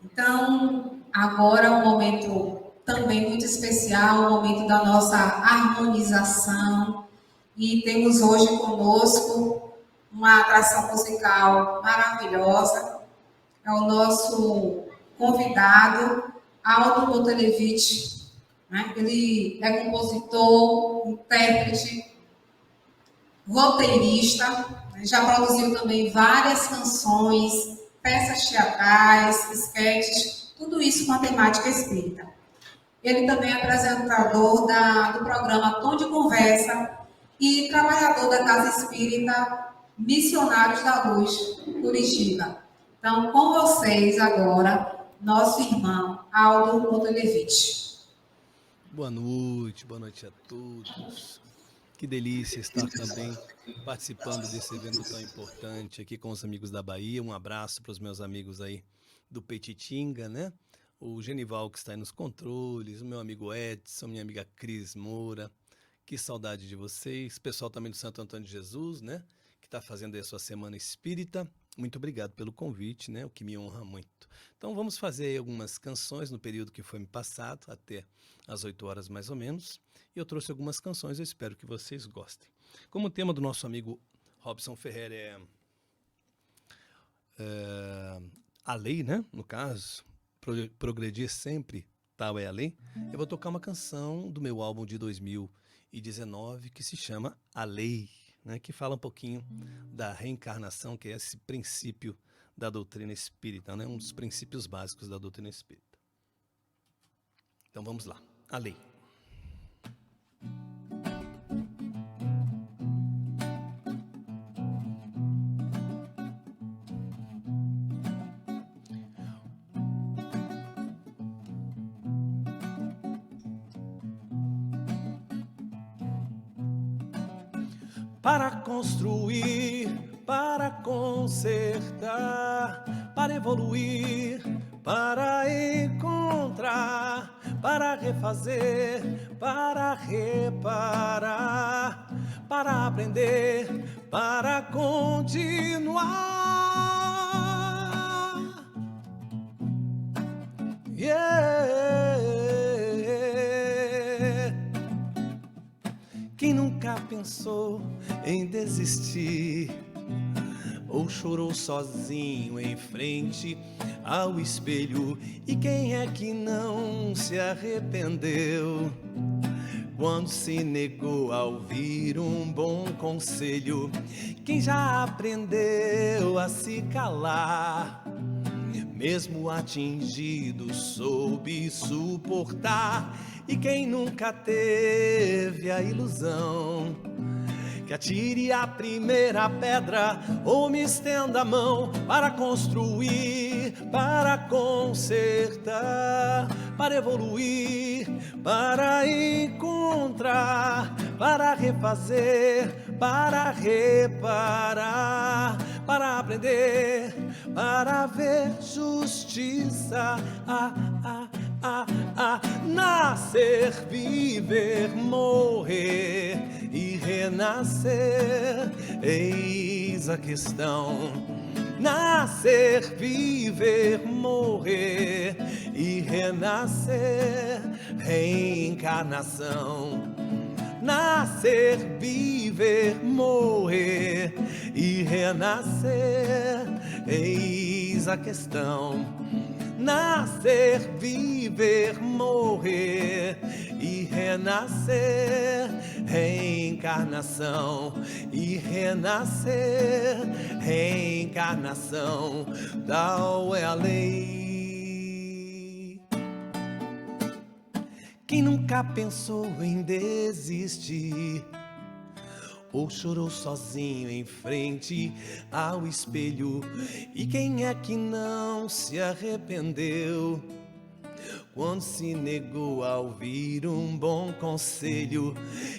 Então, agora é um momento também muito especial, o momento da nossa harmonização. E temos hoje conosco uma atração musical maravilhosa. É o nosso convidado, Aldo Motelevich, né? Ele é compositor, intérprete, roteirista, né? Já produziu também várias canções, peças teatrais, esquetes, tudo isso com a temática espírita. Ele também é apresentador do programa Tom de Conversa e trabalhador da Casa Espírita Missionários da Luz, Curitiba. Então, com vocês agora, nosso irmão Aldo Motelevich. Boa noite a todos. Que delícia estar também participando desse evento tão importante aqui com os amigos da Bahia. Um abraço para os meus amigos aí do Petitinga, né? O Genival que está aí nos controles, o meu amigo Edson, minha amiga Cris Moura. Que saudade de vocês. Pessoal também do Santo Antônio de Jesus, né? Que está fazendo aí a sua Semana Espírita. Muito obrigado pelo convite, né? O que me honra muito. Então vamos fazer aí algumas canções no período que foi me passado, até às 8 horas mais ou menos. E eu trouxe algumas canções, eu espero que vocês gostem. Como o tema do nosso amigo Robson Ferrer é a lei, né? No caso, progredir sempre, tal é a lei. Eu vou tocar uma canção do meu álbum de 2019 que se chama A Lei, né? Que fala um pouquinho da reencarnação, que é esse princípio da doutrina espírita, né? Um dos princípios básicos da doutrina espírita. Então vamos lá. A Lei. Para construir, para consertar, para evoluir, para encontrar, para refazer, para reparar, para aprender, para continuar. Quem nunca pensou em desistir ou chorou sozinho em frente ao espelho? E quem é que não se arrependeu quando se negou a ouvir um bom conselho? Quem já aprendeu a se calar, mesmo atingido, soube suportar? E quem nunca teve a ilusão, que atire a primeira pedra ou me estenda a mão para construir, para consertar, para evoluir, para encontrar, para refazer, para reparar, para aprender, para ver justiça. Nascer, viver, morrer e renascer, eis a questão. Nascer, viver, morrer e renascer, reencarnação. Nascer, viver, morrer e renascer, eis a questão. Nascer, viver, morrer e renascer, reencarnação. E renascer, reencarnação, tal é a lei. Quem nunca pensou em desistir ou chorou sozinho em frente ao espelho? E quem é que não se arrependeu quando se negou a ouvir um bom conselho?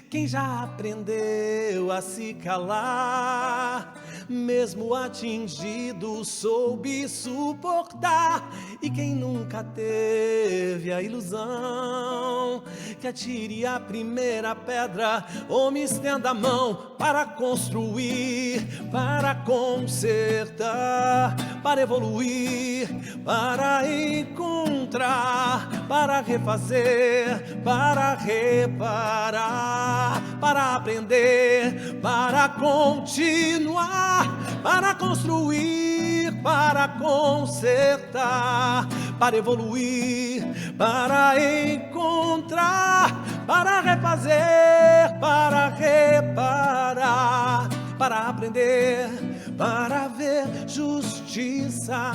Quem já aprendeu a se calar, mesmo atingido, soube suportar. E quem nunca teve a ilusão, que atire a primeira pedra ou me estenda a mão para construir, para consertar, para evoluir, para encontrar, para refazer, para reparar, para aprender, para continuar, para construir, para consertar, para evoluir, para encontrar, para refazer, para reparar, para aprender, para ver justiça,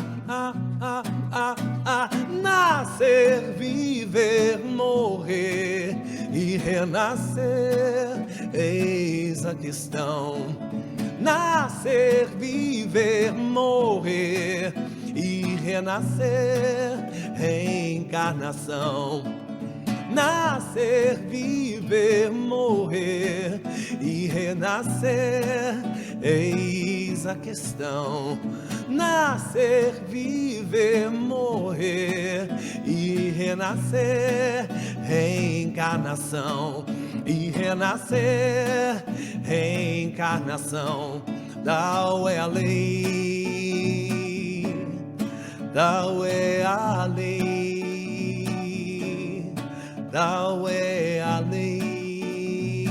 nascer, viver, morrer e renascer. Eis a questão. Nascer, viver, morrer e renascer. Reencarnação. Nascer, viver, morrer e renascer. Eis a questão. Nascer, viver, morrer e renascer. Reencarnação. E renascer. Reencarnação. Tal é a lei. Tal é a lei. Tal é a lei,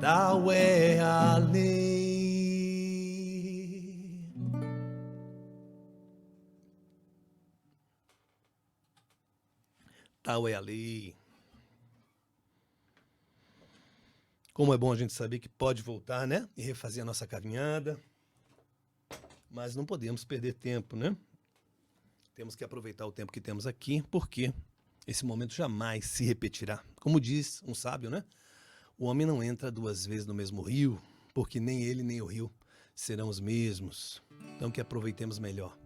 tal é a lei. Tal é a lei. Como é bom a gente saber que pode voltar, né? E refazer a nossa caminhada. Mas não podemos perder tempo, né? Temos que aproveitar o tempo que temos aqui, porque esse momento jamais se repetirá. Como diz um sábio, né? O homem não entra duas vezes no mesmo rio, porque nem ele nem o rio serão os mesmos. Então que aproveitemos melhor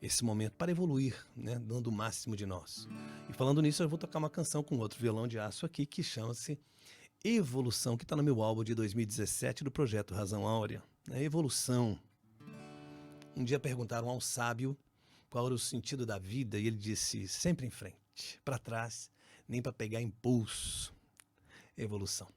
esse momento para evoluir, né? Dando o máximo de nós. E falando nisso, eu vou tocar uma canção com outro violão de aço aqui, que chama-se Evolução, que está no meu álbum de 2017 do projeto Razão Áurea. Evolução. Um dia perguntaram a um sábio qual era o sentido da vida e ele disse, sempre em frente. Para trás, nem para pegar impulso. Evolução.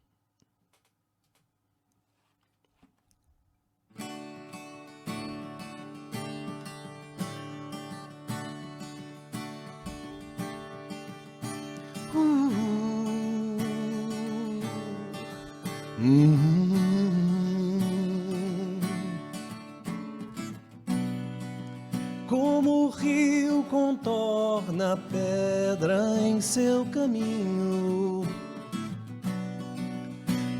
Como o rio contorna a pedra em seu caminho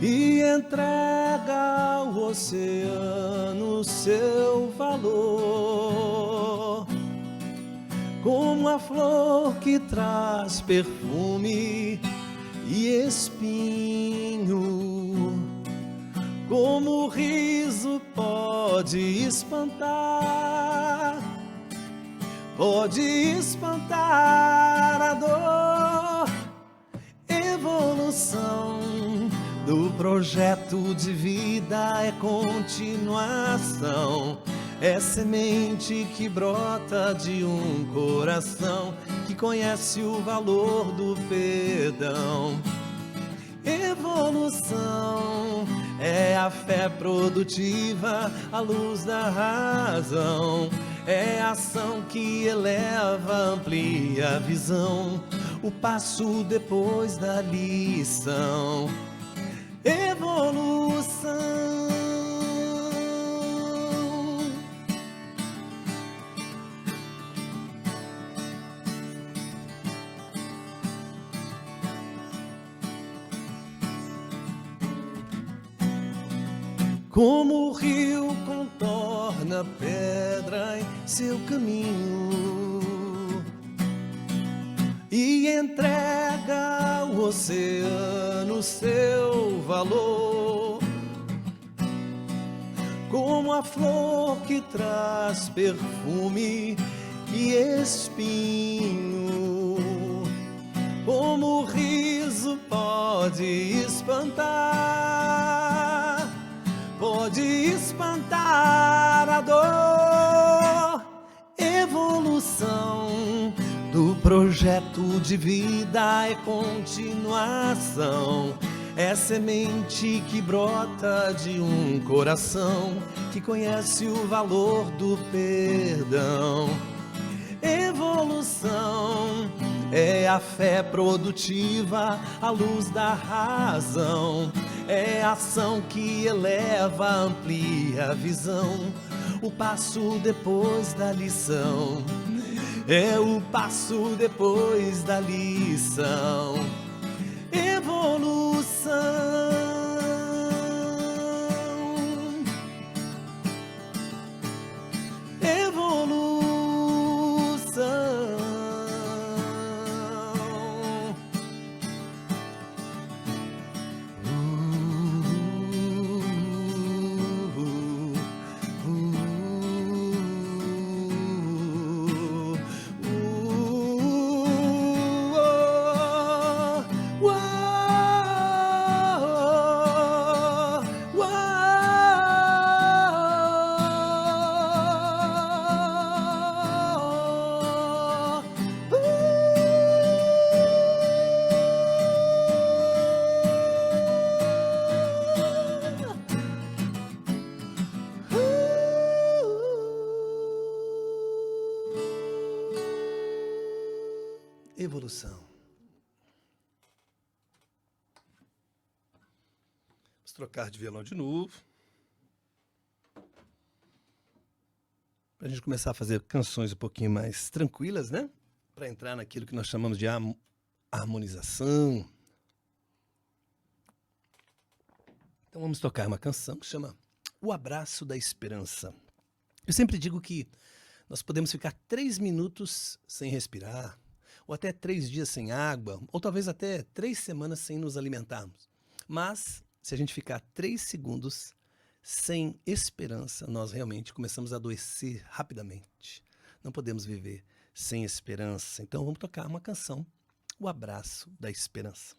e entrega ao oceano seu valor, como a flor que traz perfume e espinho, como o riso pode espantar a dor. Evolução do projeto de vida é continuação, é semente que brota de um coração que conhece o valor do perdão. Evolução é a fé produtiva, a luz da razão, é a ação que eleva, amplia a visão, o passo depois da lição. Evolução. Como o rio contorna a pedra em seu caminho e entrega ao oceano seu valor, como a flor que traz perfume e espinho, como o riso pode espantar dor. Evolução do projeto de vida é continuação. É semente que brota de um coração que conhece o valor do perdão. Evolução é a fé produtiva, a luz da razão. É a ação que eleva, amplia a visão. O passo depois da lição. É o passo depois da lição. Evolução. Evolução. Vamos trocar de violão de novo. Para a gente começar a fazer canções um pouquinho mais tranquilas, né? Para entrar naquilo que nós chamamos de harmonização. Então vamos tocar uma canção que chama O Abraço da Esperança. Eu sempre digo que nós podemos ficar 3 minutos sem respirar, ou até 3 dias sem água, ou talvez até 3 semanas sem nos alimentarmos. Mas, se a gente ficar 3 segundos sem esperança, nós realmente começamos a adoecer rapidamente. Não podemos viver sem esperança. Então, vamos tocar uma canção, O Abraço da Esperança.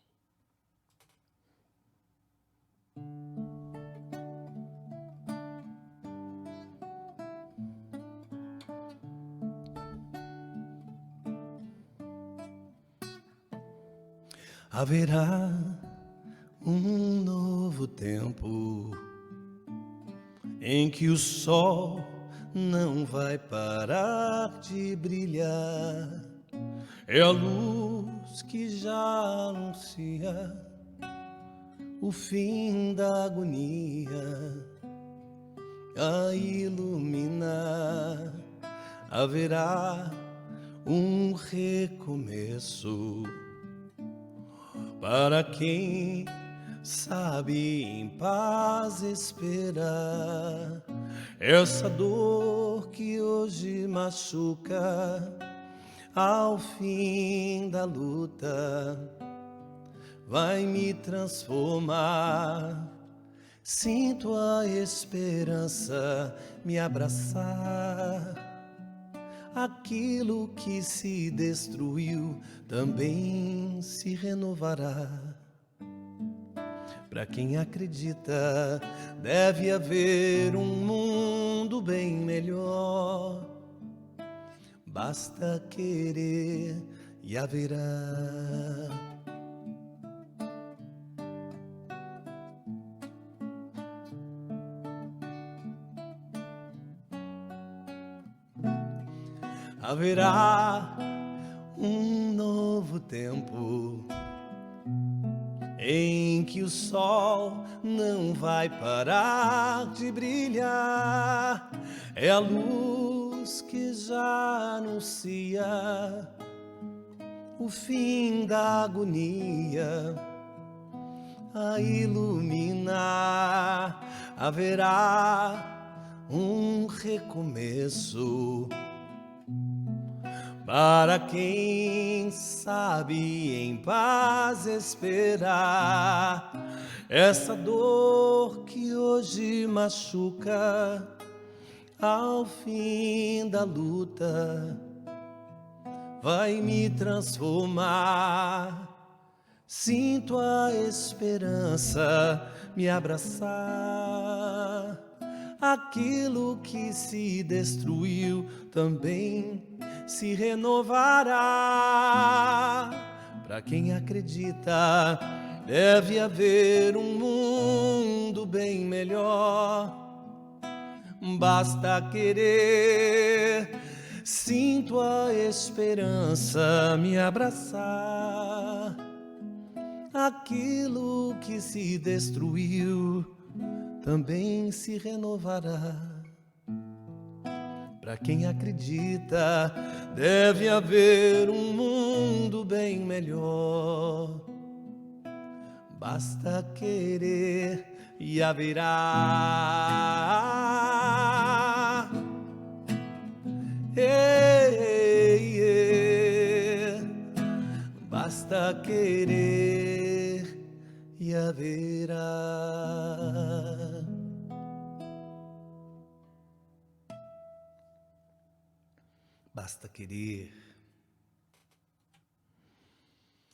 Haverá um novo tempo em que o sol não vai parar de brilhar. É a luz que já anuncia o fim da agonia a iluminar. Haverá um recomeço para quem sabe em paz esperar. Essa dor que hoje machuca, ao fim da luta, vai me transformar. Sinto a esperança me abraçar. Aquilo que se destruiu também se renovará. Para quem acredita, deve haver um mundo bem melhor. Basta querer e haverá. Haverá um novo tempo em que o sol não vai parar de brilhar. É a luz que já anuncia o fim da agonia a iluminar. Haverá um recomeço para quem sabe em paz esperar. Essa dor que hoje machuca, ao fim da luta, vai me transformar. Sinto a esperança me abraçar. aquilo que se destruiu também se renovará. Para quem acredita, deve haver um mundo bem melhor. Basta querer, sinto a esperança me abraçar. Aquilo que se destruiu também se renovará. Para quem acredita, deve haver um mundo bem melhor. Basta querer e haverá. Ei, ei, basta querer e haverá. Basta querer.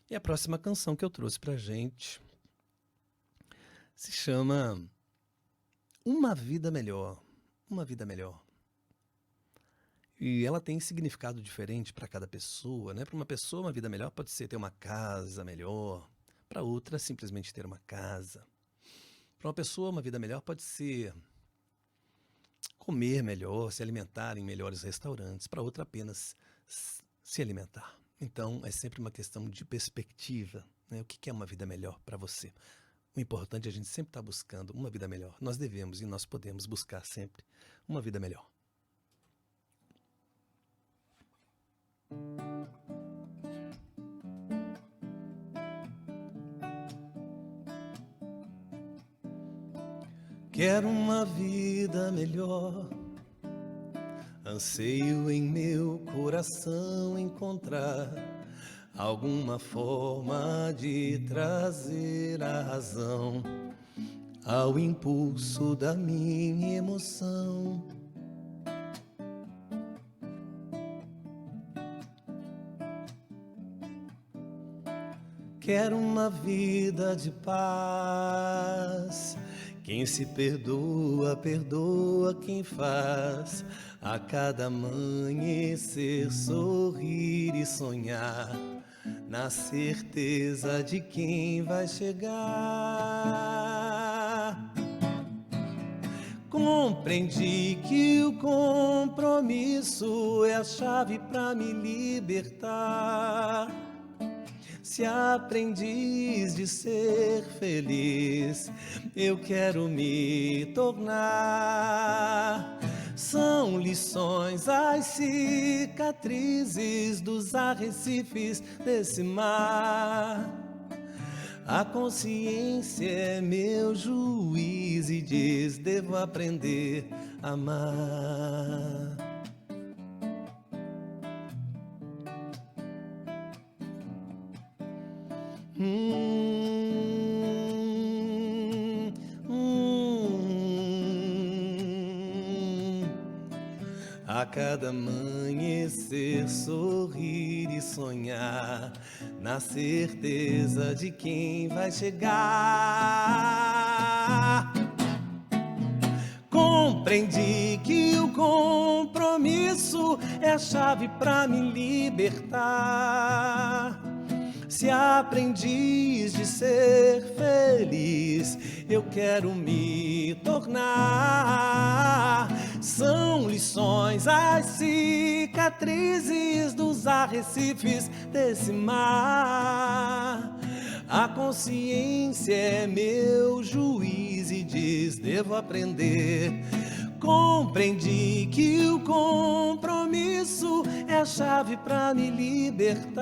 E a próxima canção que eu trouxe pra gente se chama Uma Vida Melhor. Uma Vida Melhor. E ela tem significado diferente para cada pessoa, né? Para uma pessoa, uma vida melhor pode ser ter uma casa melhor. Para outra, simplesmente ter uma casa. Para uma pessoa, uma vida melhor pode ser comer melhor, se alimentar em melhores restaurantes. Para outra, apenas se alimentar. Então, é sempre uma questão de perspectiva, né? O que é uma vida melhor para você? O importante é a gente sempre estar buscando uma vida melhor. Nós devemos e nós podemos buscar sempre uma vida melhor. Quero uma vida melhor, anseio em meu coração encontrar alguma forma de trazer a razão ao impulso da minha emoção. Quero uma vida de paz. Quem se perdoa, perdoa quem faz a cada amanhecer sorrir e sonhar na certeza de quem vai chegar. Compreendi que o compromisso é a chave para me libertar. Se aprendiz de ser feliz, eu quero me tornar. São lições as cicatrizes dos arrecifes desse mar. A consciência é meu juiz e diz: devo aprender a amar. A cada amanhecer sorrir e sonhar na certeza de quem vai chegar. Compreendi que o compromisso é a chave para me libertar. Se aprendiz de ser feliz, eu quero me tornar. São lições as cicatrizes dos arrecifes desse mar. A consciência é meu juiz e diz: devo aprender. Compreendi que o compromisso é a chave para me libertar.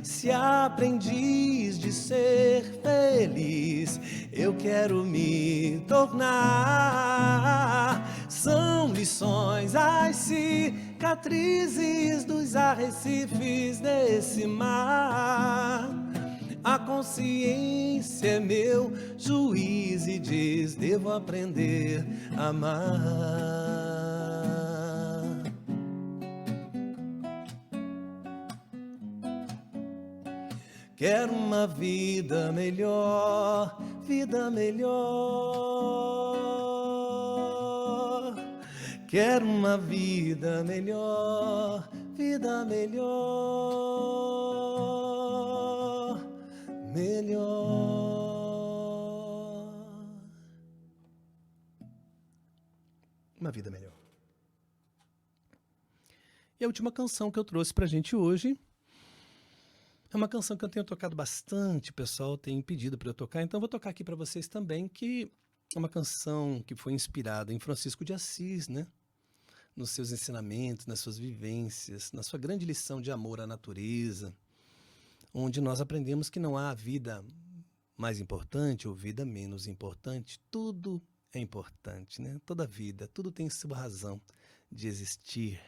Se aprendiz de ser feliz, eu quero me tornar. São lições as cicatrizes dos arrecifes desse mar. A consciência é meu juiz e diz: devo aprender a amar. Quero uma vida melhor, vida melhor. Quero uma vida melhor, vida melhor, melhor. Uma vida melhor. E a última canção que eu trouxe pra gente hoje é uma canção que eu tenho tocado bastante, o pessoal tem pedido para eu tocar, então eu vou tocar aqui para vocês também, que é uma canção que foi inspirada em Francisco de Assis, né? Nos seus ensinamentos, nas suas vivências, na sua grande lição de amor à natureza, onde nós aprendemos que não há vida mais importante ou vida menos importante, tudo é importante, né? Toda vida, tudo tem sua razão de existir.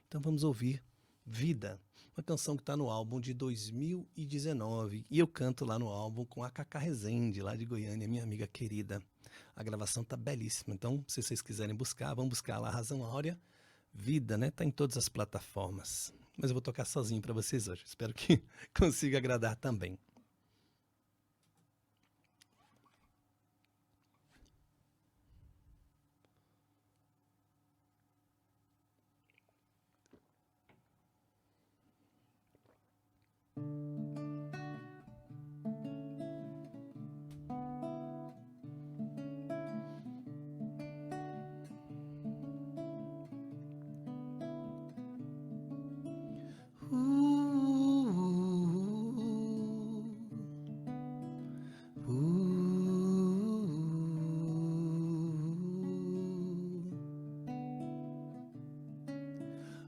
Então vamos ouvir Vida, uma canção que está no álbum de 2019, e eu canto lá no álbum com a Cacá Rezende, lá de Goiânia, minha amiga querida. A gravação tá belíssima, então se vocês quiserem buscar, vão buscar lá Razão Áurea, Vida, né? Tá em todas as plataformas. Mas eu vou tocar sozinho para vocês hoje, espero que consiga agradar também.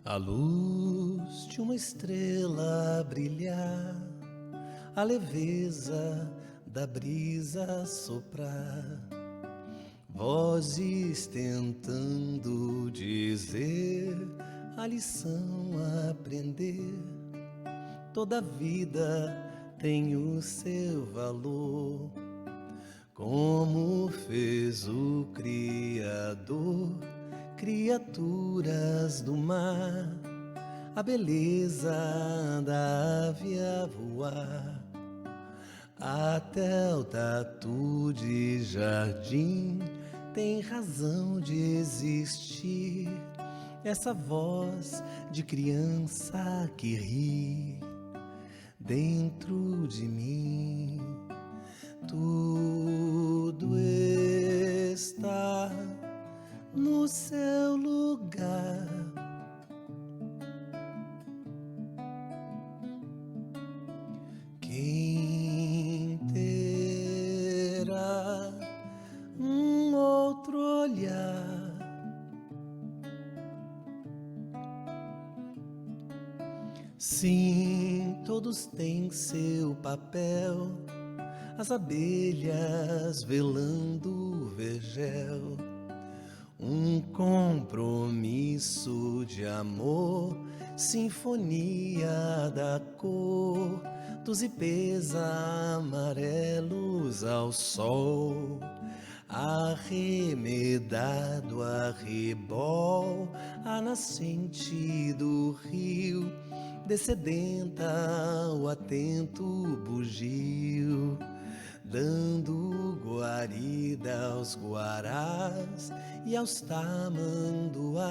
A luz de uma estrela brilhar, a leveza da brisa soprar, vozes tentando dizer a lição a aprender. Toda vida tem o seu valor, como fez o Criador. Criaturas do mar, a beleza da ave a voar, até o tatu de jardim tem razão de existir. Essa voz de criança que ri dentro de mim, tudo está no seu lugar. Quem terá um outro olhar? Sim, todos têm seu papel, as abelhas velando o vergel. Um compromisso de amor, sinfonia da cor, dos ipês amarelos ao sol, arremedado a rebol, a nascente do rio, descedenta o atento bugio, dando guarida aos guarás e aos tamanduás,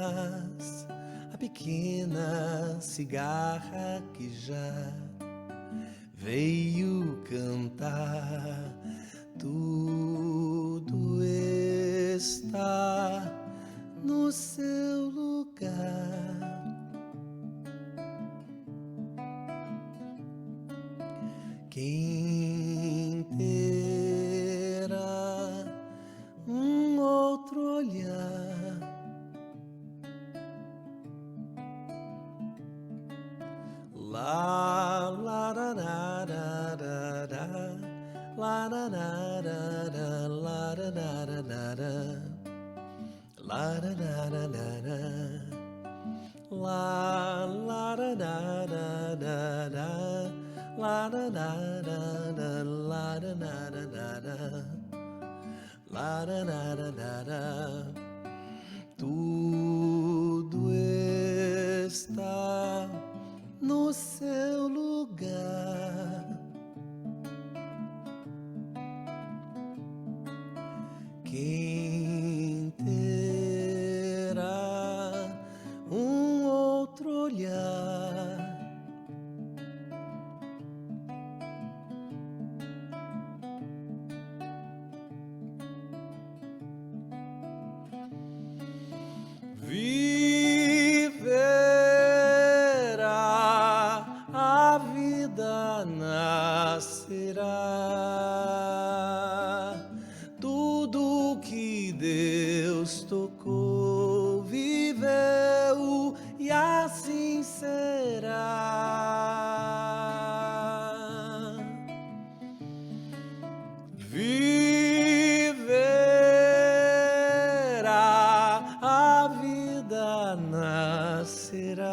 a pequena cigarra que já veio cantar. Tudo está no seu lugar. Quem terá um outro olhar? La la la la la la la la la la la la la la la la la da da da da la da da da da da la da da da da da. Tudo está no seu lugar. Quem tem vida nascerá.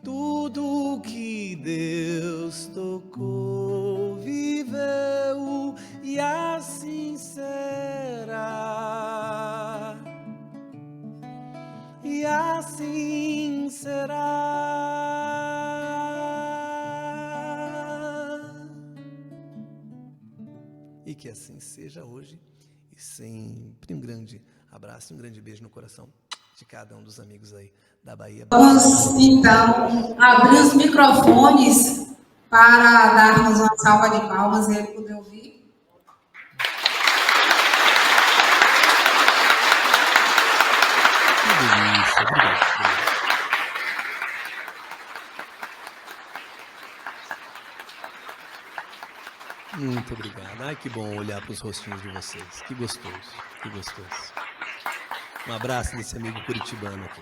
Tudo que Deus tocou, viveu, e assim será. E assim será. E que assim seja hoje, e sempre um grande abraço, um grande beijo no coração de cada um dos amigos aí da Bahia. Vamos, então, abrir os microfones para darmos uma salva de palmas e ele poder ouvir. Que delícia, obrigado. Muito obrigado. Ai, que bom olhar para os rostinhos de vocês. Que gostoso, que gostoso. Um abraço desse amigo curitibano aqui.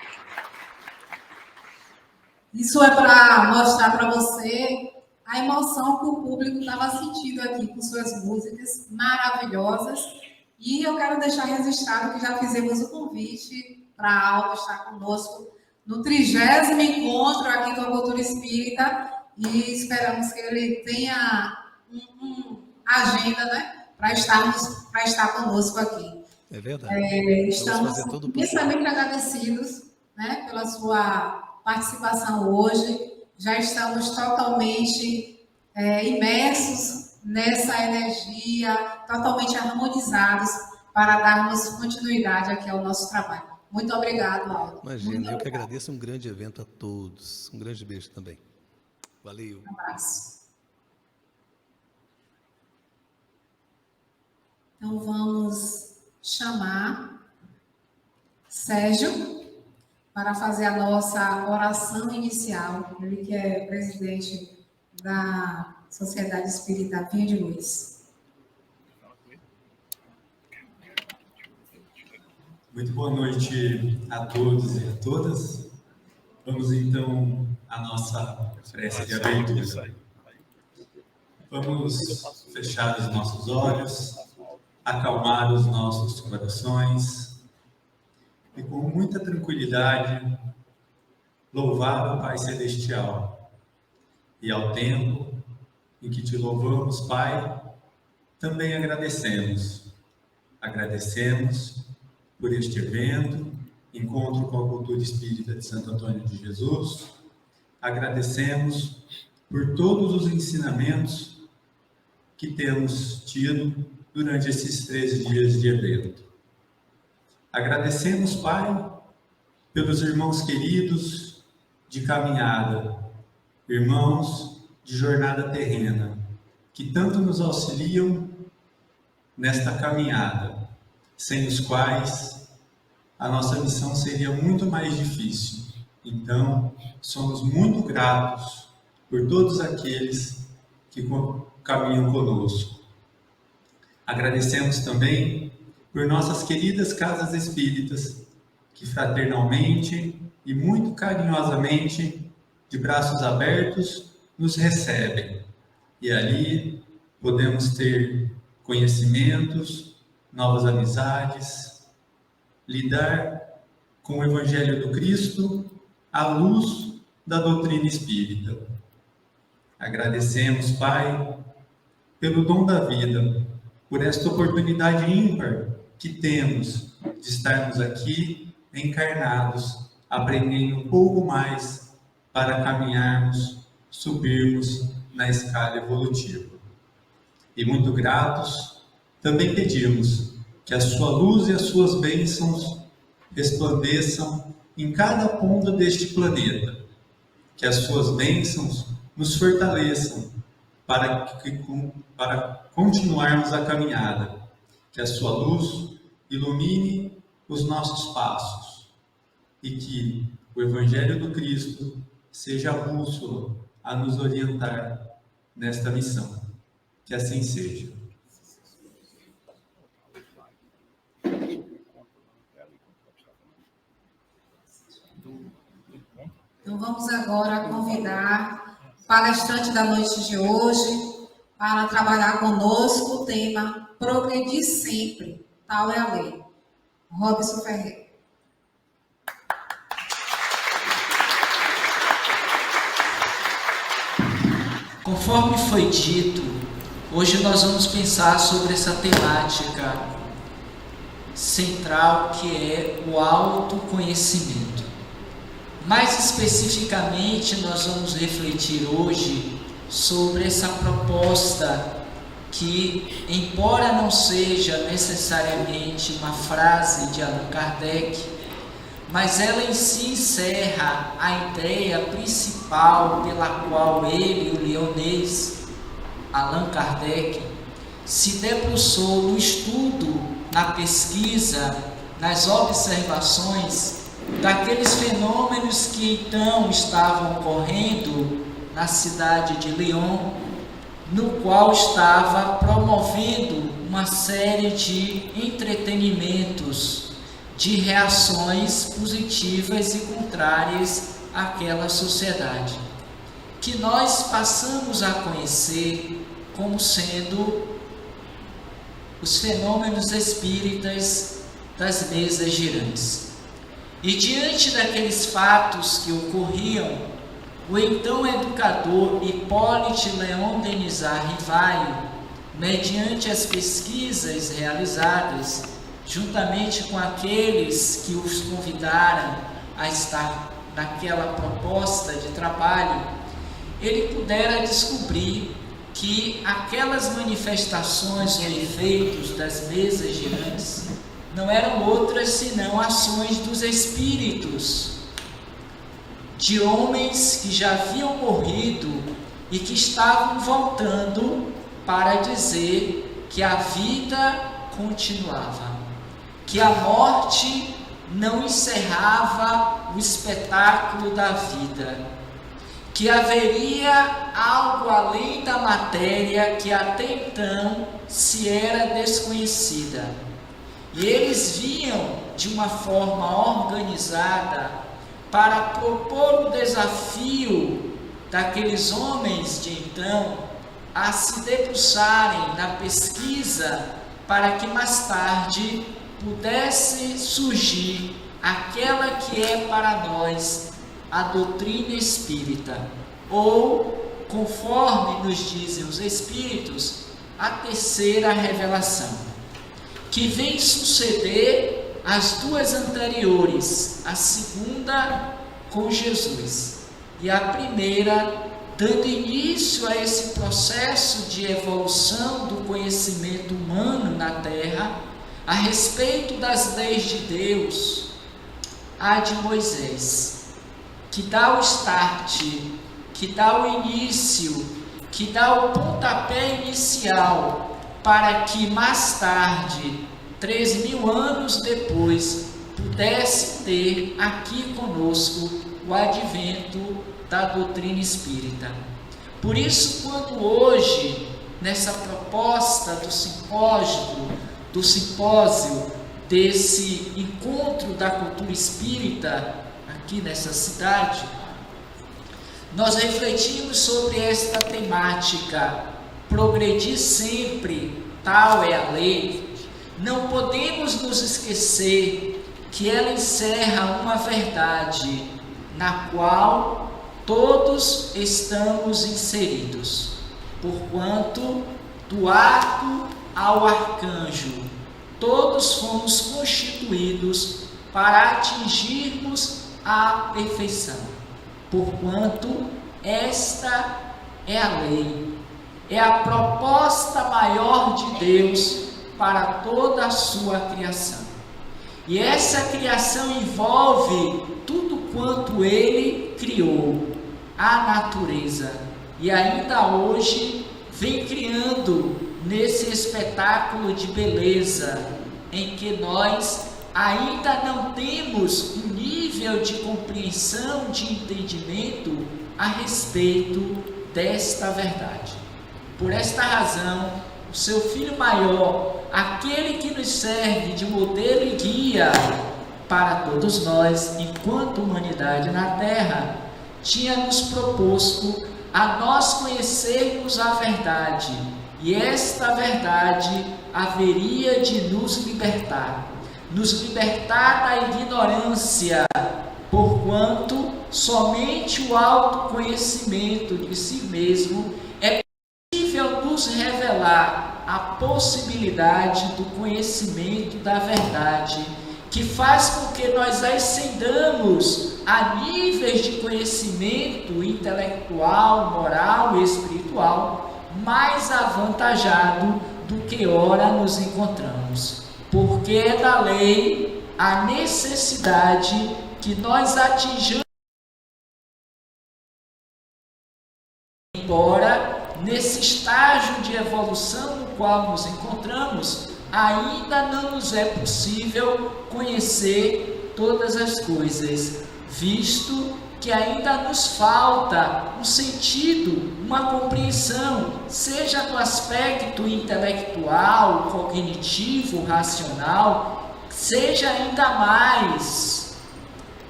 Isso é para mostrar para você a emoção que o público estava sentindo aqui com suas músicas maravilhosas. E eu quero deixar registrado que já fizemos o convite para a Alto estar conosco no 30º encontro aqui com a Cultura Espírita e esperamos que ele tenha agenda, né, para estar conosco aqui. É verdade. Estamos imensamente agradecidos, né, pela sua participação hoje. Já estamos totalmente imersos nessa energia, totalmente harmonizados para darmos continuidade aqui ao nosso trabalho. Muito obrigado, Aldo. Imagina, eu que agradeço. Um grande evento a todos. Um grande beijo também. Valeu. Um abraço. Então, vamos chamar Sérgio para fazer a nossa oração inicial. Ele que é presidente da Sociedade Espírita Vinha de Luz. Muito boa noite a todos e a todas. Vamos, então, à nossa prece de abertura. Vamos fechar os nossos olhos, acalmar os nossos corações e, com muita tranquilidade, louvar o Pai Celestial. E ao tempo em que te louvamos, Pai, também agradecemos. Agradecemos por este evento, Encontro com a Cultura Espírita de Santo Antônio de Jesus. Agradecemos por todos os ensinamentos que temos tido durante esses 3 dias de evento. Agradecemos, Pai, pelos irmãos queridos de caminhada, irmãos de jornada terrena, que tanto nos auxiliam nesta caminhada, sem os quais a nossa missão seria muito mais difícil. Então, somos muito gratos por todos aqueles que caminham conosco. Agradecemos também por nossas queridas casas espíritas, que fraternalmente e muito carinhosamente, de braços abertos, nos recebem. E ali podemos ter conhecimentos, novas amizades, lidar com o Evangelho do Cristo à luz da doutrina espírita. Agradecemos, Pai, pelo dom da vida, por esta oportunidade ímpar que temos de estarmos aqui encarnados, aprendendo um pouco mais para caminharmos, subirmos na escala evolutiva. E muito gratos, também pedimos que a sua luz e as suas bênçãos resplandeçam em cada ponta deste planeta, que as suas bênçãos nos fortaleçam para continuarmos a caminhada, que a sua luz ilumine os nossos passos e que o Evangelho do Cristo seja a bússola a nos orientar nesta missão. Que assim seja. Então, vamos agora convidar o palestrante da noite de hoje para trabalhar conosco o tema Progredir Sempre, tal é a lei. Robson Ferreira. Conforme foi dito, hoje nós vamos pensar sobre essa temática central que é o autoconhecimento. Mais especificamente, nós vamos refletir hoje sobre essa proposta que, embora não seja necessariamente uma frase de Allan Kardec, mas ela em si encerra a ideia principal pela qual ele, o leonês Allan Kardec, se debruçou no estudo, na pesquisa, nas observações daqueles fenômenos que então estavam ocorrendo na cidade de Lyon, no qual estava promovendo uma série de entretenimentos, de reações positivas e contrárias àquela sociedade, que nós passamos a conhecer como sendo os fenômenos espíritas das mesas girantes. E diante daqueles fatos que ocorriam, o então educador Hippolyte Léon Denisard Rivail, mediante as pesquisas realizadas, juntamente com aqueles que os convidaram a estar naquela proposta de trabalho, ele pudera descobrir que aquelas manifestações ou efeitos das mesas girantes não eram outras senão ações dos espíritos de homens que já haviam morrido e que estavam voltando para dizer que a vida continuava, que a morte não encerrava o espetáculo da vida, que haveria algo além da matéria que até então se era desconhecida. E eles vinham de uma forma organizada para propor o desafio daqueles homens de então a se debruçarem na pesquisa para que mais tarde pudesse surgir aquela que é para nós a doutrina espírita, ou, conforme nos dizem os espíritos, a terceira revelação, que vem suceder as duas anteriores, a segunda com Jesus e a primeira dando início a esse processo de evolução do conhecimento humano na Terra a respeito das leis de Deus, a de Moisés, que dá o start, que dá o início, que dá o pontapé inicial para que mais tarde, 3.000 anos depois, pudesse ter aqui conosco o advento da doutrina espírita. Por isso, quando hoje, nessa proposta do simpósio, desse encontro da cultura espírita aqui nessa cidade, nós refletimos sobre esta temática: progredir sempre, tal é a lei. Não podemos nos esquecer que ela encerra uma verdade na qual todos estamos inseridos, porquanto do ato ao arcanjo todos fomos constituídos para atingirmos a perfeição, porquanto esta é a lei, é a proposta maior de Deus para toda a sua criação. E essa criação envolve tudo quanto Ele criou, a natureza, e ainda hoje vem criando nesse espetáculo de beleza, em que nós ainda não temos um nível de compreensão, de entendimento a respeito desta verdade. Por esta razão, o seu Filho maior, aquele que nos serve de modelo e guia para todos nós, enquanto humanidade na Terra, tinha nos proposto a nós conhecermos a verdade, e esta verdade haveria de nos libertar. nos libertar da ignorância, porquanto somente o autoconhecimento de si mesmo é possível nos revelar a possibilidade do conhecimento da verdade, que faz com que nós ascendamos a níveis de conhecimento intelectual, moral e espiritual mais avantajado do que ora nos encontramos. Porque é da lei a necessidade que nós atinjamos, embora nesse estágio de evolução no qual nos encontramos, ainda não nos é possível conhecer todas as coisas, visto que ainda nos falta um sentido, uma compreensão, seja no aspecto intelectual, cognitivo, racional, seja ainda mais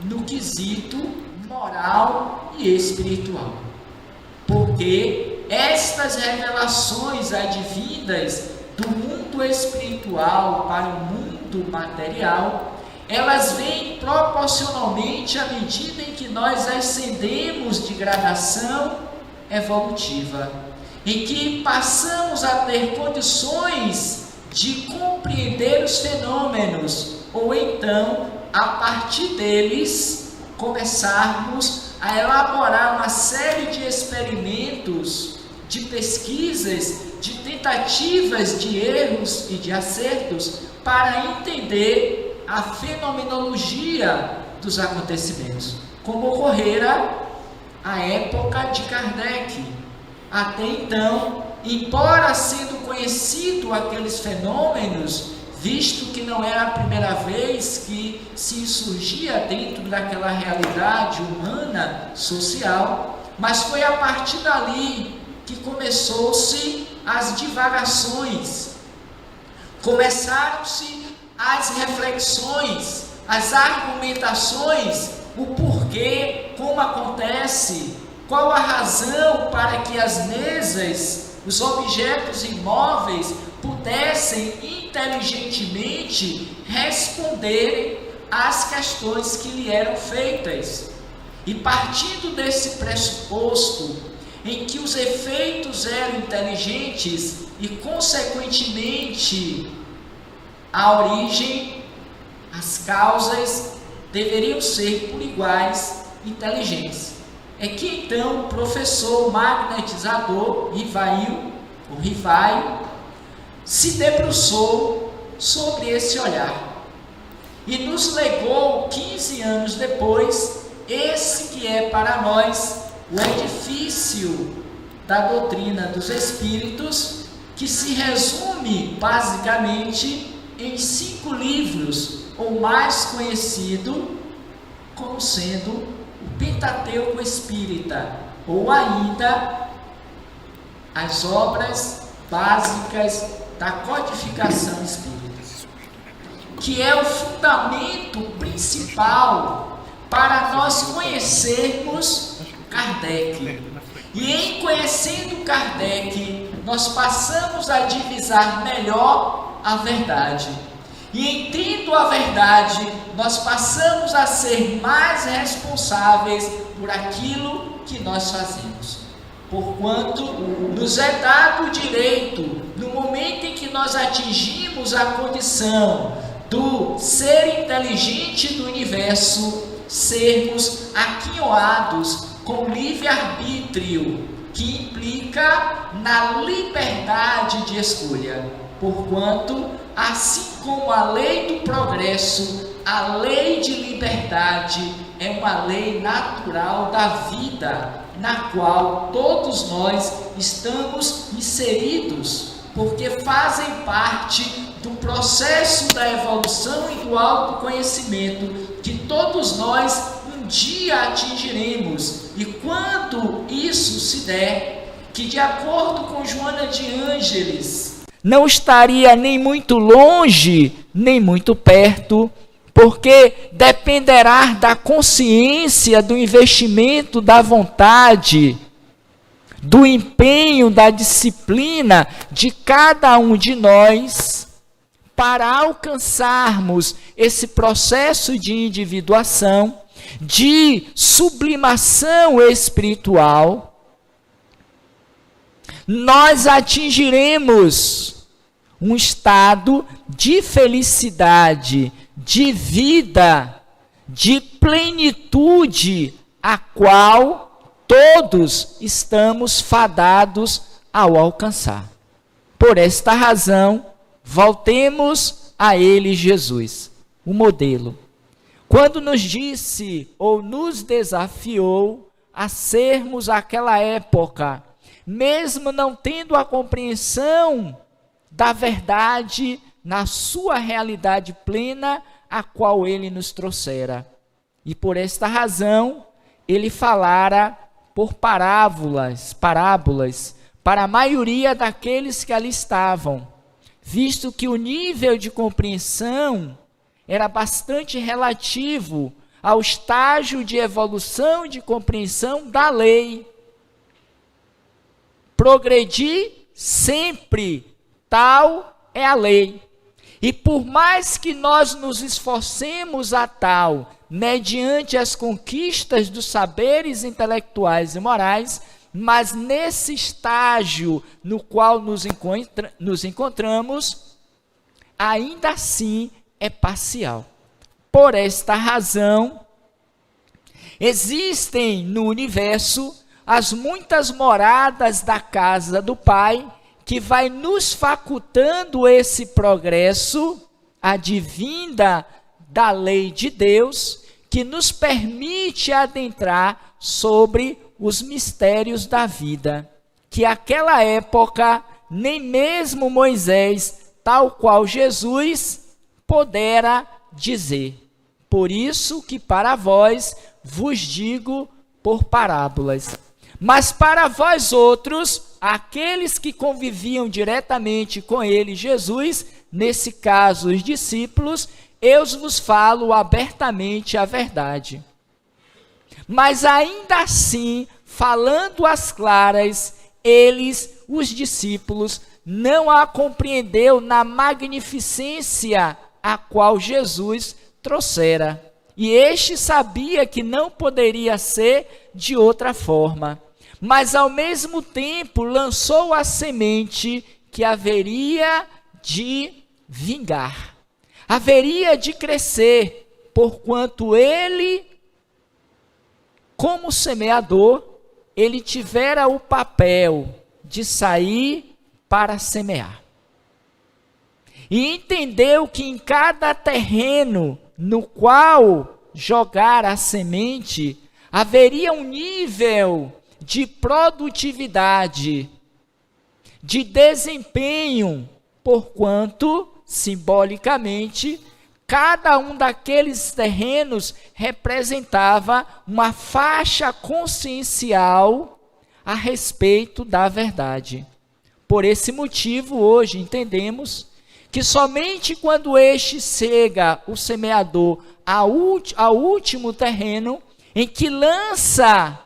no quesito moral e espiritual. Porque estas revelações advindas do mundo espiritual para o mundo material, elas vêm proporcionalmente à medida em que nós ascendemos de gradação evolutiva, em que passamos a ter condições de compreender os fenômenos, ou então, a partir deles, começarmos a elaborar uma série de experimentos, de pesquisas, de tentativas de erros e de acertos para entender a fenomenologia dos acontecimentos, como ocorrera à época de Kardec. Até então, embora sendo conhecido aqueles fenômenos, visto que não era a primeira vez que se surgia dentro daquela realidade humana, social, mas foi a partir dali que começou-se as divagações, começaram-se as reflexões, as argumentações, o porquê, como acontece, qual a razão para que as mesas, os objetos imóveis pudessem inteligentemente responderem às questões que lhe eram feitas. E partindo desse pressuposto, em que os efeitos eram inteligentes e, consequentemente, a origem, as causas deveriam ser por iguais inteligentes. É que então o professor magnetizador Rivaio se debruçou sobre esse olhar e nos legou 15 anos depois esse que é para nós o edifício da doutrina dos espíritos, que se resume basicamente em 5 livros, ou mais conhecido como sendo o Pentateuco Espírita, ou ainda as obras básicas da codificação espírita, que é o fundamento principal para nós conhecermos Kardec. E em conhecendo Kardec, nós passamos a divisar melhor a verdade. E em tendo a verdade, nós passamos a ser mais responsáveis por aquilo que nós fazemos. Porquanto nos é dado o direito, no momento em que nós atingimos a condição do ser inteligente do universo, sermos aquinhoados com livre-arbítrio, que implica na liberdade de escolha. Porquanto, assim como a lei do progresso, a lei de liberdade é uma lei natural da vida, na qual todos nós estamos inseridos, porque fazem parte do processo da evolução e do autoconhecimento que todos nós um dia atingiremos. E quando isso se der, que de acordo com Joana de Ângeles, não estaria nem muito longe, nem muito perto, porque dependerá da consciência, do investimento, da vontade, do empenho, da disciplina de cada um de nós, para alcançarmos esse processo de individuação, de sublimação espiritual, nós atingiremos um estado de felicidade, de vida, de plenitude, a qual todos estamos fadados ao alcançar. Por esta razão, voltemos a ele, Jesus, o modelo. Quando nos disse ou nos desafiou a sermos aquela época, mesmo não tendo a compreensão da verdade na sua realidade plena, a qual ele nos trouxera. E por esta razão, ele falara por parábolas, para a maioria daqueles que ali estavam, visto que o nível de compreensão era bastante relativo ao estágio de evolução e de compreensão da lei. Progredir sempre, tal é a lei. E por mais que nós nos esforcemos a tal, mediante as conquistas dos saberes intelectuais e morais, mas nesse estágio no qual nos encontramos, ainda assim é parcial. Por esta razão, existem no universo as muitas moradas da casa do Pai, que vai nos facultando esse progresso, advinda da lei de Deus, que nos permite adentrar sobre os mistérios da vida, que aquela época, nem mesmo Moisés, tal qual Jesus, pudera dizer. Por isso que para vós vos digo por parábolas. Mas para vós outros, aqueles que conviviam diretamente com ele, Jesus, nesse caso os discípulos, eu vos falo abertamente a verdade. Mas ainda assim, falando às claras, eles, os discípulos, não a compreendeu na magnificência a qual Jesus trouxera. E este sabia que não poderia ser de outra forma. Mas ao mesmo tempo lançou a semente que haveria de vingar, haveria de crescer, porquanto ele, como semeador, ele tivera o papel de sair para semear. E entendeu que em cada terreno no qual jogar a semente, haveria um nível de produtividade, de desempenho, porquanto, simbolicamente, cada um daqueles terrenos representava uma faixa consciencial a respeito da verdade. Por esse motivo, hoje entendemos que somente quando este chega, o semeador, ao último terreno, em que lança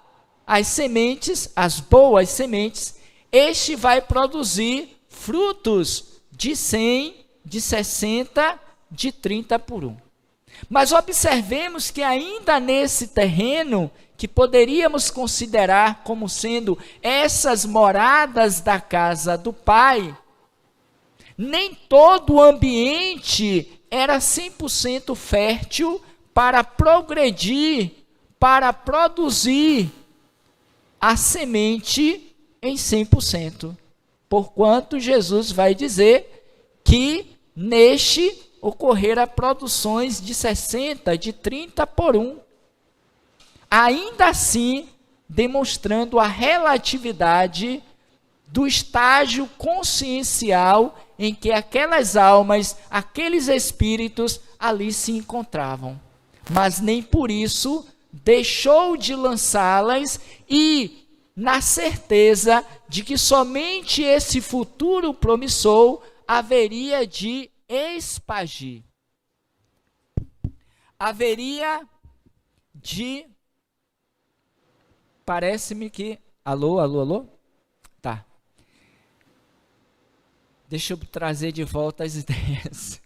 as sementes, as boas sementes, este vai produzir frutos de 100, de 60, de 30 por 1. Mas observemos que ainda nesse terreno, que poderíamos considerar como sendo essas moradas da casa do Pai, nem todo o ambiente era 100% fértil para progredir, para produzir a semente em 100%. Porquanto Jesus vai dizer que neste ocorrerá produções de 60, de 30 por 1. Ainda assim, demonstrando a relatividade do estágio consciencial em que aquelas almas, aqueles espíritos ali se encontravam. Mas nem por isso deixou de lançá-las e na certeza de que somente esse futuro promissor haveria de expagir. Haveria de... Parece-me que... Alô? Tá. Deixa eu trazer de volta as ideias.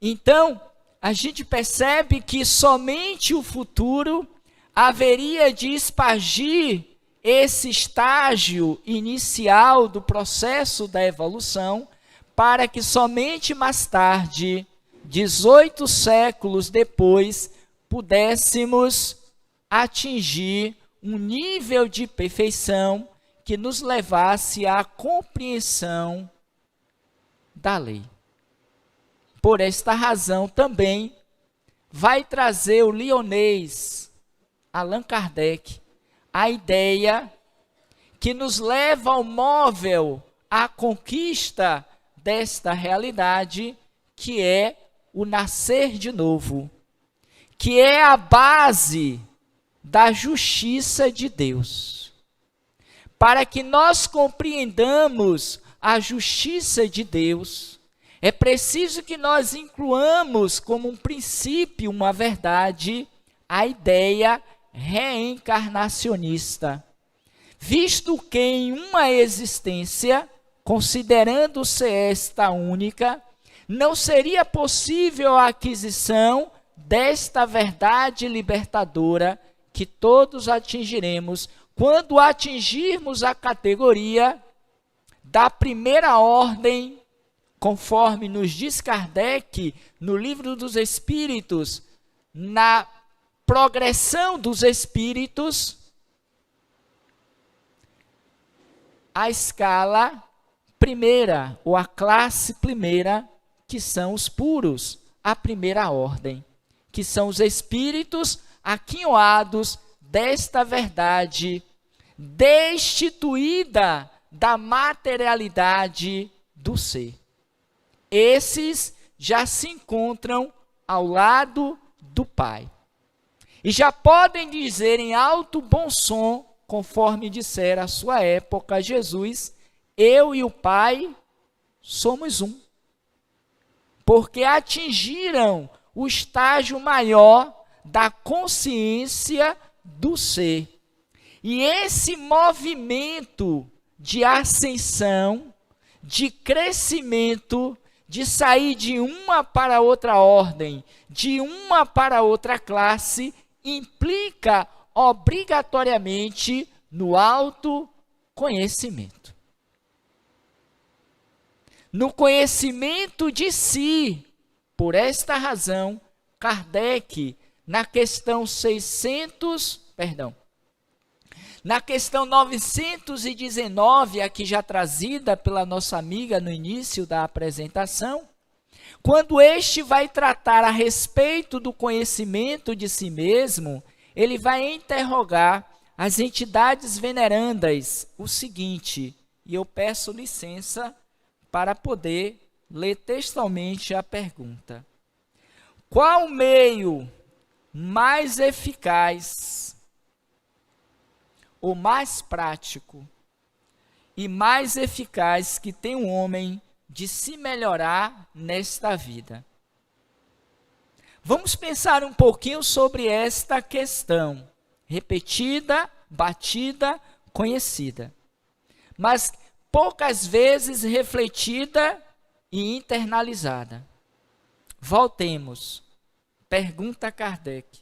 Então, a gente percebe que somente o futuro haveria de espargir esse estágio inicial do processo da evolução, para que somente mais tarde, 18 séculos depois, pudéssemos atingir um nível de perfeição que nos levasse à compreensão da lei. Por esta razão também vai trazer o lyonês Allan Kardec a ideia que nos leva ao móvel à conquista desta realidade, que é o nascer de novo, que é a base da justiça de Deus. Para que nós compreendamos a justiça de Deus, é preciso que nós incluamos como um princípio, uma verdade, a ideia reencarnacionista. Visto que em uma existência, considerando-se esta única, não seria possível a aquisição desta verdade libertadora que todos atingiremos quando atingirmos a categoria da primeira ordem, conforme nos diz Kardec no Livro dos Espíritos, na progressão dos espíritos, a escala primeira, ou a classe primeira, que são os puros, a primeira ordem, que são os espíritos aquinhoados desta verdade, destituída da materialidade do ser. Esses já se encontram ao lado do Pai. E já podem dizer em alto bom som, conforme dissera à sua época Jesus, eu e o Pai somos um. Porque atingiram o estágio maior da consciência do ser. E esse movimento de ascensão, de crescimento, de sair de uma para outra ordem, de uma para outra classe, implica obrigatoriamente no autoconhecimento. No conhecimento de si. Por esta razão, Kardec, na questão 919, aqui já trazida pela nossa amiga no início da apresentação, quando este vai tratar a respeito do conhecimento de si mesmo, ele vai interrogar as entidades venerandas o seguinte, e eu peço licença para poder ler textualmente a pergunta. Qual meio mais eficaz, ou mais prático e mais eficaz que tem um homem de se melhorar nesta vida? Vamos pensar um pouquinho sobre esta questão, repetida, batida, conhecida, mas poucas vezes refletida e internalizada. Voltemos. Pergunta Kardec.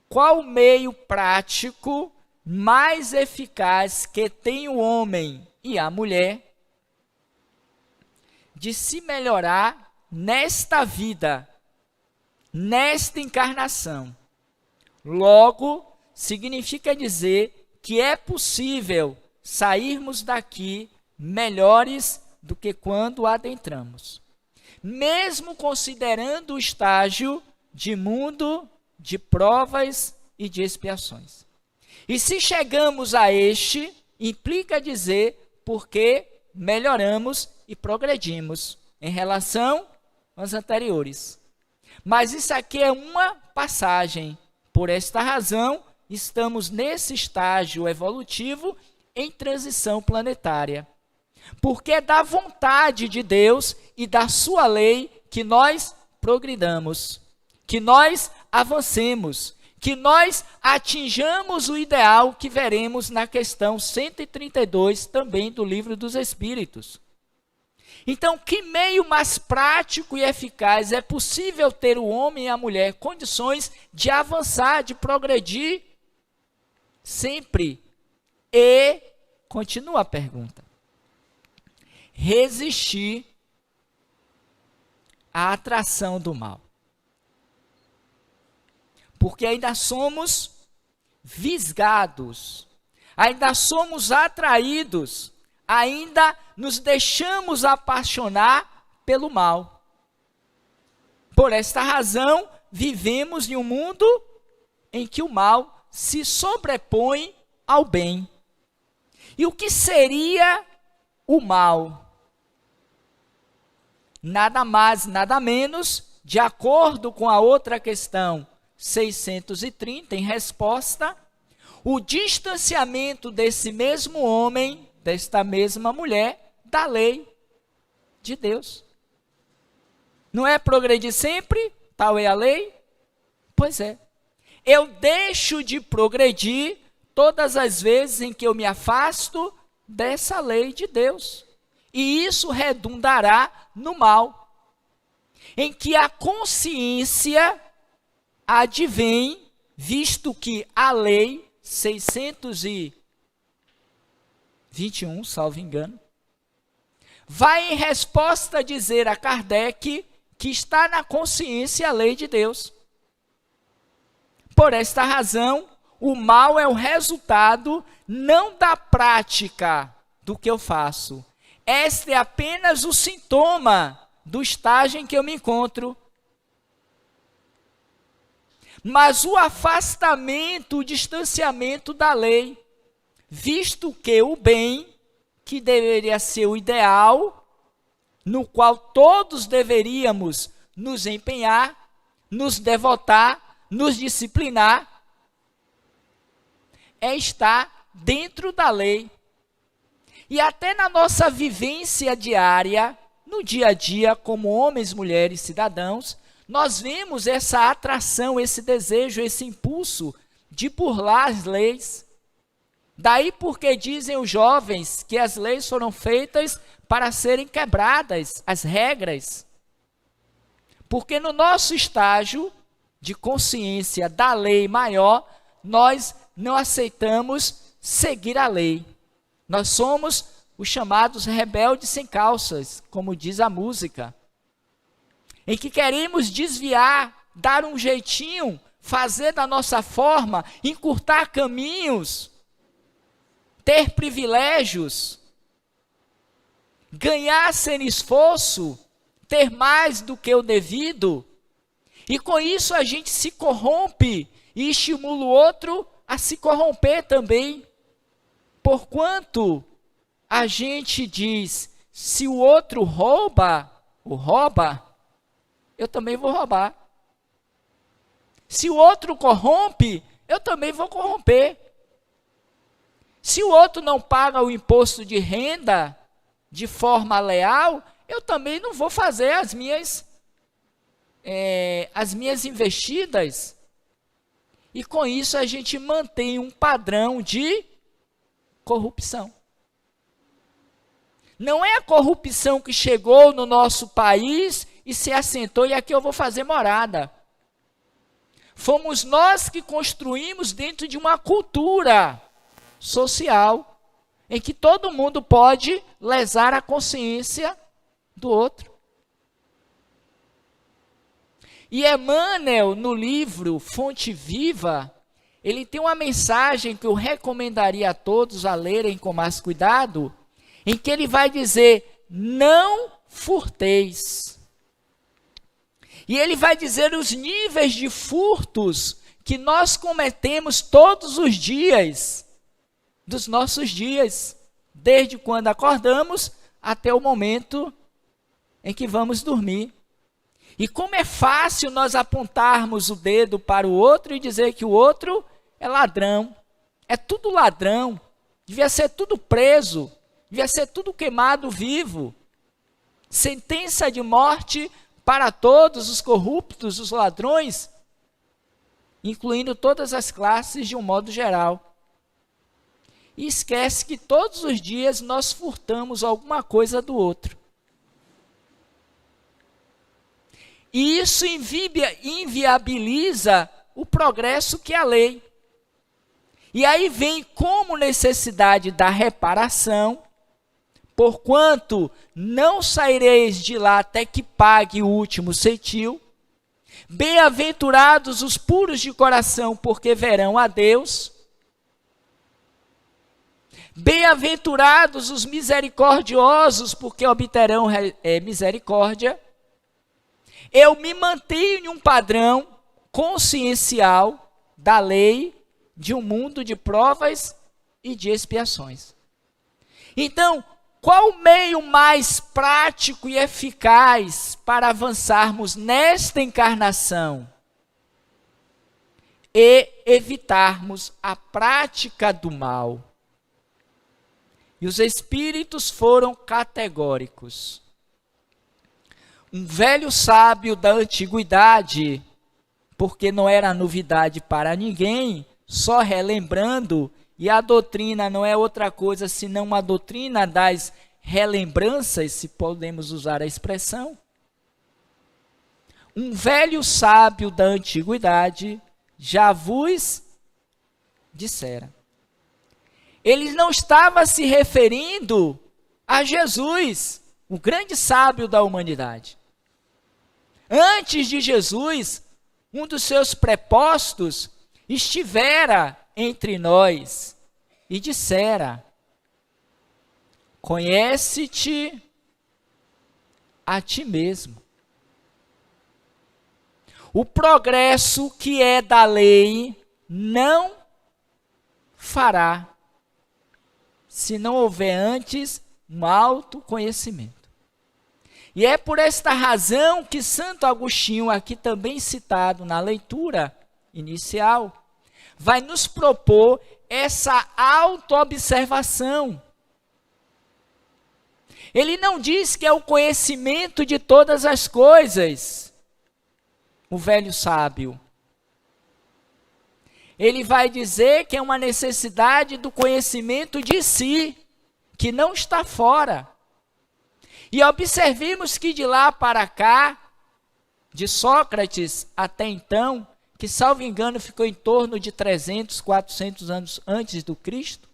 Qual o meio prático mais eficaz que tem o homem e a mulher de se melhorar nesta vida, nesta encarnação? Logo, significa dizer que é possível sairmos daqui melhores do que quando adentramos, mesmo considerando o estágio de mundo de provas e de expiações. E se chegamos a este, implica dizer porque melhoramos e progredimos em relação aos anteriores. Mas isso aqui é uma passagem. Por esta razão, estamos nesse estágio evolutivo em transição planetária. Porque é da vontade de Deus e da sua lei que nós progridamos, que nós avancemos, que nós atinjamos o ideal que veremos na questão 132 também do Livro dos Espíritos. Então, que meio mais prático e eficaz é possível ter o homem e a mulher condições de avançar, de progredir sempre? E, continua a pergunta, resistir à atração do mal. Porque ainda somos visgados, ainda somos atraídos, ainda nos deixamos apaixonar pelo mal. Por esta razão, vivemos em um mundo em que o mal se sobrepõe ao bem. E o que seria o mal? Nada mais, nada menos, de acordo com a outra questão 630, em resposta, o distanciamento desse mesmo homem, desta mesma mulher, da lei de Deus. Não é progredir sempre? Tal é a lei? Pois é. Eu deixo de progredir todas as vezes em que eu me afasto dessa lei de Deus. E isso redundará no mal, em que a consciência advém, visto que a lei 621, salvo engano, vai em resposta a dizer a Kardec que está na consciência a lei de Deus. Por esta razão, o mal é o resultado não da prática do que eu faço. Este é apenas o sintoma do estágio em que eu me encontro. Mas o afastamento, o distanciamento da lei, visto que o bem, que deveria ser o ideal, no qual todos deveríamos nos empenhar, nos devotar, nos disciplinar, é estar dentro da lei. E até na nossa vivência diária, no dia a dia, como homens, mulheres, cidadãos, nós vemos essa atração, esse desejo, esse impulso de burlar as leis. Daí porque dizem os jovens que as leis foram feitas para serem quebradas, as regras. Porque no nosso estágio de consciência da lei maior, nós não aceitamos seguir a lei. Nós somos os chamados rebeldes sem calças, como diz a música, em que queremos desviar, dar um jeitinho, fazer da nossa forma, encurtar caminhos, ter privilégios, ganhar sem esforço, ter mais do que o devido, e com isso a gente se corrompe e estimula o outro a se corromper também. Porquanto a gente diz, se o outro rouba, eu também vou roubar. Se o outro corrompe, eu também vou corromper. Se o outro não paga o imposto de renda de forma leal, eu também não vou fazer as minhas investidas. E com isso a gente mantém um padrão de corrupção. Não é a corrupção que chegou no nosso país e se assentou e aqui eu vou fazer morada. Fomos nós que construímos dentro de uma cultura social em que todo mundo pode lesar a consciência do outro. E Emmanuel, no livro Fonte Viva, ele tem uma mensagem que eu recomendaria a todos a lerem com mais cuidado, em que ele vai dizer, não furteis. E ele vai dizer os níveis de furtos que nós cometemos todos os dias, dos nossos dias, desde quando acordamos até o momento em que vamos dormir. E como é fácil nós apontarmos o dedo para o outro e dizer que o outro é ladrão. É tudo ladrão. Devia ser tudo preso. Devia ser tudo queimado vivo. Sentença de morte para todos os corruptos, os ladrões, incluindo todas as classes de um modo geral. E esquece que todos os dias nós furtamos alguma coisa do outro. E isso inviabiliza o progresso que é a lei. E aí vem como necessidade da reparação, porquanto não saireis de lá até que pague o último centil. Bem-aventurados os puros de coração, porque verão a Deus. Bem-aventurados os misericordiosos, porque obterão misericórdia. Eu me mantenho em um padrão consciencial da lei de um mundo de provas e de expiações. Então, qual o meio mais prático e eficaz para avançarmos nesta encarnação e evitarmos a prática do mal? E os espíritos foram categóricos. Um velho sábio da antiguidade, porque não era novidade para ninguém, só relembrando, e a doutrina não é outra coisa senão uma doutrina das relembranças, se podemos usar a expressão. Um velho sábio da antiguidade já vos dissera. Ele não estava se referindo a Jesus, o grande sábio da humanidade. Antes de Jesus, um dos seus prepostos estivera entre nós e dissera: conhece-te a ti mesmo. O progresso que é da lei não fará se não houver antes um autoconhecimento. E é por esta razão que Santo Agostinho, aqui também citado na leitura inicial, vai nos propor essa autoobservação. Ele não diz que é o conhecimento de todas as coisas, o velho sábio. Ele vai dizer que é uma necessidade do conhecimento de si, que não está fora. E observemos que de lá para cá, de Sócrates até então, que salvo engano ficou em torno de 300, 400 anos antes do Cristo,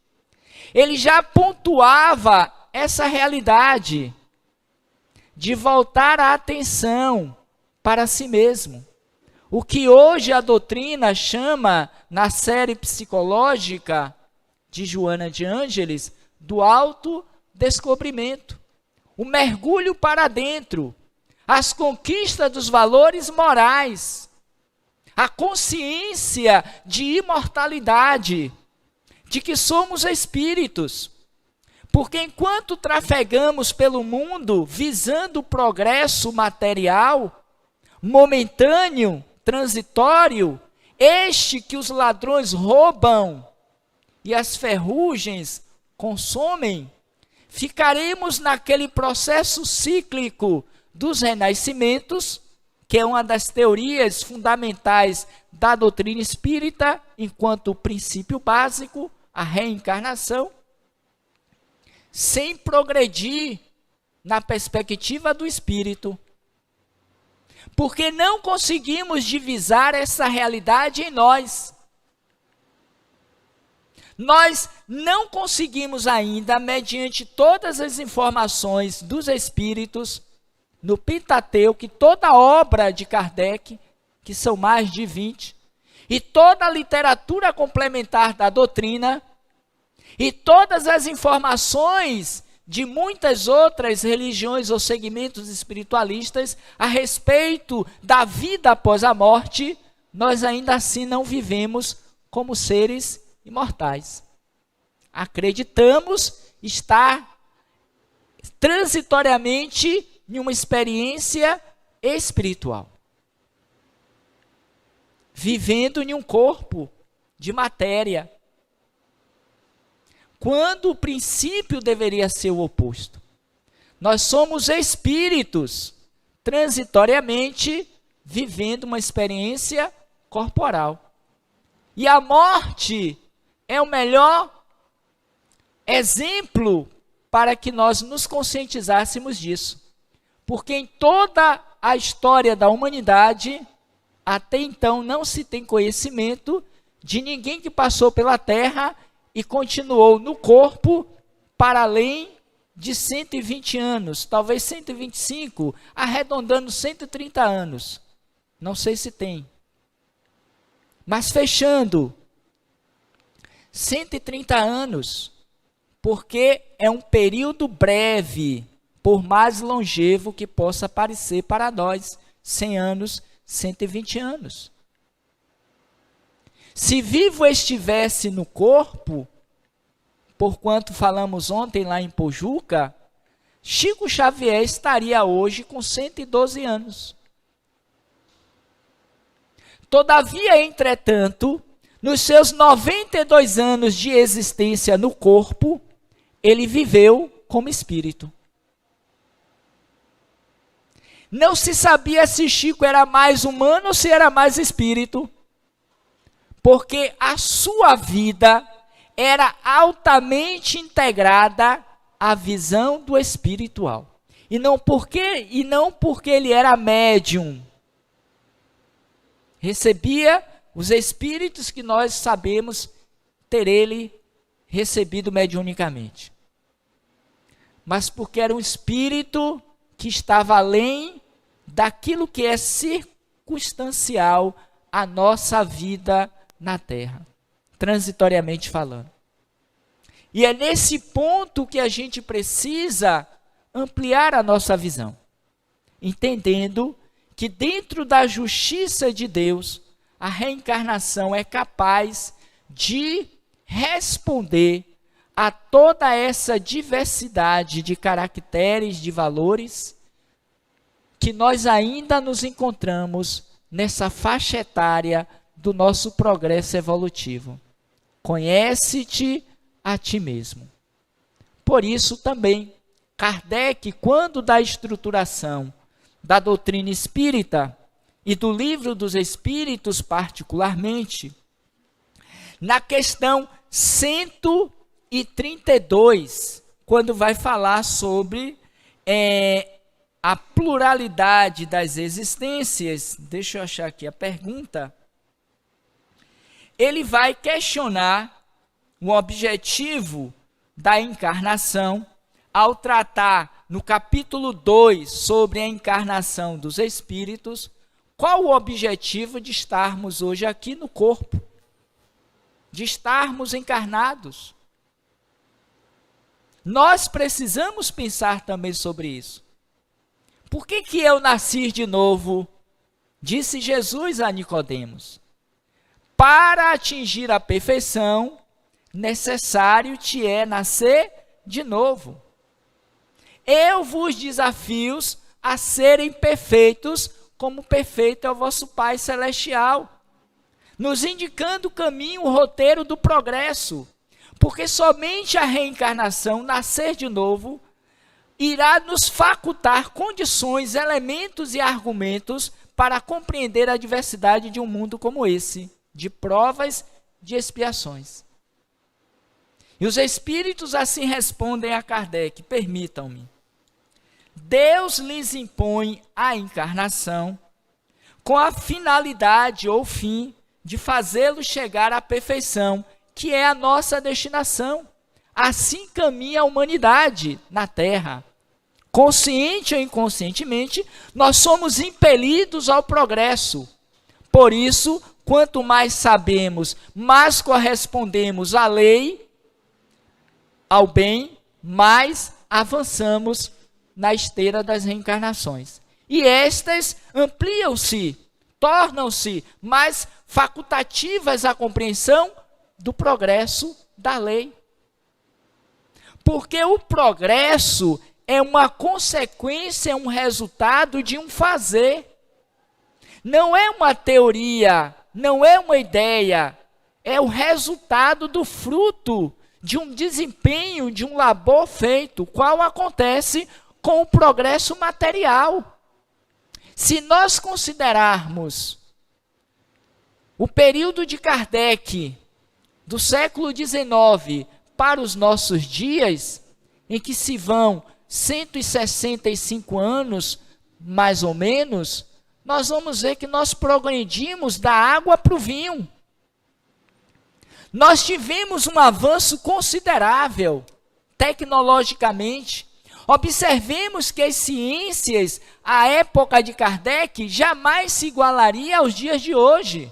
ele já pontuava essa realidade de voltar a atenção para si mesmo. O que hoje a doutrina chama, na série psicológica de Joana de Ângeles, do autodescobrimento. O mergulho para dentro, as conquistas dos valores morais, a consciência de imortalidade, de que somos espíritos. Porque enquanto trafegamos pelo mundo visando o progresso material, momentâneo, transitório, este que os ladrões roubam e as ferrugens consomem, ficaremos naquele processo cíclico dos renascimentos, que é uma das teorias fundamentais da doutrina espírita, enquanto princípio básico, a reencarnação, sem progredir na perspectiva do espírito. Porque não conseguimos divisar essa realidade em nós. Nós não conseguimos ainda, mediante todas as informações dos espíritos, no Pentateuco, toda a obra de Kardec, que são mais de 20, e toda a literatura complementar da doutrina, e todas as informações de muitas outras religiões ou segmentos espiritualistas a respeito da vida após a morte, nós ainda assim não vivemos como seres imortais. Acreditamos estar transitoriamente em uma experiência espiritual, vivendo em um corpo de matéria, quando o princípio deveria ser o oposto. Nós somos espíritos, transitoriamente vivendo uma experiência corporal. E a morte é o melhor exemplo para que nós nos conscientizássemos disso. Porque em toda a história da humanidade, até então não se tem conhecimento de ninguém que passou pela Terra e continuou no corpo para além de 120 anos, talvez 125, arredondando 130 anos. Não sei se tem. Mas fechando, 130 anos, porque é um período breve, por mais longevo que possa parecer para nós, 100 anos, 120 anos. Se vivo estivesse no corpo, porquanto falamos ontem lá em Pojuca, Chico Xavier estaria hoje com 112 anos. Todavia, entretanto, nos seus 92 anos de existência no corpo, ele viveu como espírito. Não se sabia se Chico era mais humano ou se era mais espírito, porque a sua vida era altamente integrada à visão do espiritual. E não porque ele era médium. Recebia os espíritos que nós sabemos ter ele recebido mediunicamente. Mas porque era um espírito que estava além daquilo que é circunstancial à nossa vida na Terra, transitoriamente falando. E é nesse ponto que a gente precisa ampliar a nossa visão, entendendo que dentro da justiça de Deus, a reencarnação é capaz de responder a toda essa diversidade de caracteres, de valores, que nós ainda nos encontramos nessa faixa etária do nosso progresso evolutivo. Conhece-te a ti mesmo. Por isso também, Kardec, quando da estruturação da doutrina espírita e do Livro dos Espíritos particularmente, na questão 132, quando vai falar sobre a pluralidade das existências, deixa eu achar aqui a pergunta, ele vai questionar o objetivo da encarnação ao tratar no capítulo 2 sobre a encarnação dos espíritos, qual o objetivo de estarmos hoje aqui no corpo, de estarmos encarnados. Nós precisamos pensar também sobre isso. Por que eu nasci de novo? Disse Jesus a Nicodemos. Para atingir a perfeição, necessário te é nascer de novo. Eu vos desafio a serem perfeitos, como perfeito é o vosso Pai Celestial, nos indicando o caminho, o roteiro do progresso, porque somente a reencarnação, nascer de novo, irá nos facultar condições, elementos e argumentos para compreender a diversidade de um mundo como esse, de provas, de expiações. E os espíritos assim respondem a Kardec: permitam-me. Deus lhes impõe a encarnação com a finalidade ou fim de fazê-los chegar à perfeição, que é a nossa destinação. Assim caminha a humanidade na Terra. Consciente ou inconscientemente, nós somos impelidos ao progresso. Por isso, quanto mais sabemos, mais correspondemos à lei, ao bem, mais avançamos na esteira das reencarnações. E estas ampliam-se, tornam-se mais facultativas à compreensão do progresso da lei. Porque o progresso é uma consequência, um resultado de um fazer. Não é uma teoria, não é uma ideia, é o resultado do fruto de um desempenho, de um labor feito, qual acontece com o progresso material. Se nós considerarmos o período de Kardec, do século XIX para os nossos dias, em que se vão 165 anos mais ou menos, nós vamos ver que nós progredimos da água para o vinho. Nós tivemos um avanço considerável, tecnologicamente. Observemos que as ciências, à época de Kardec, jamais se igualaria aos dias de hoje.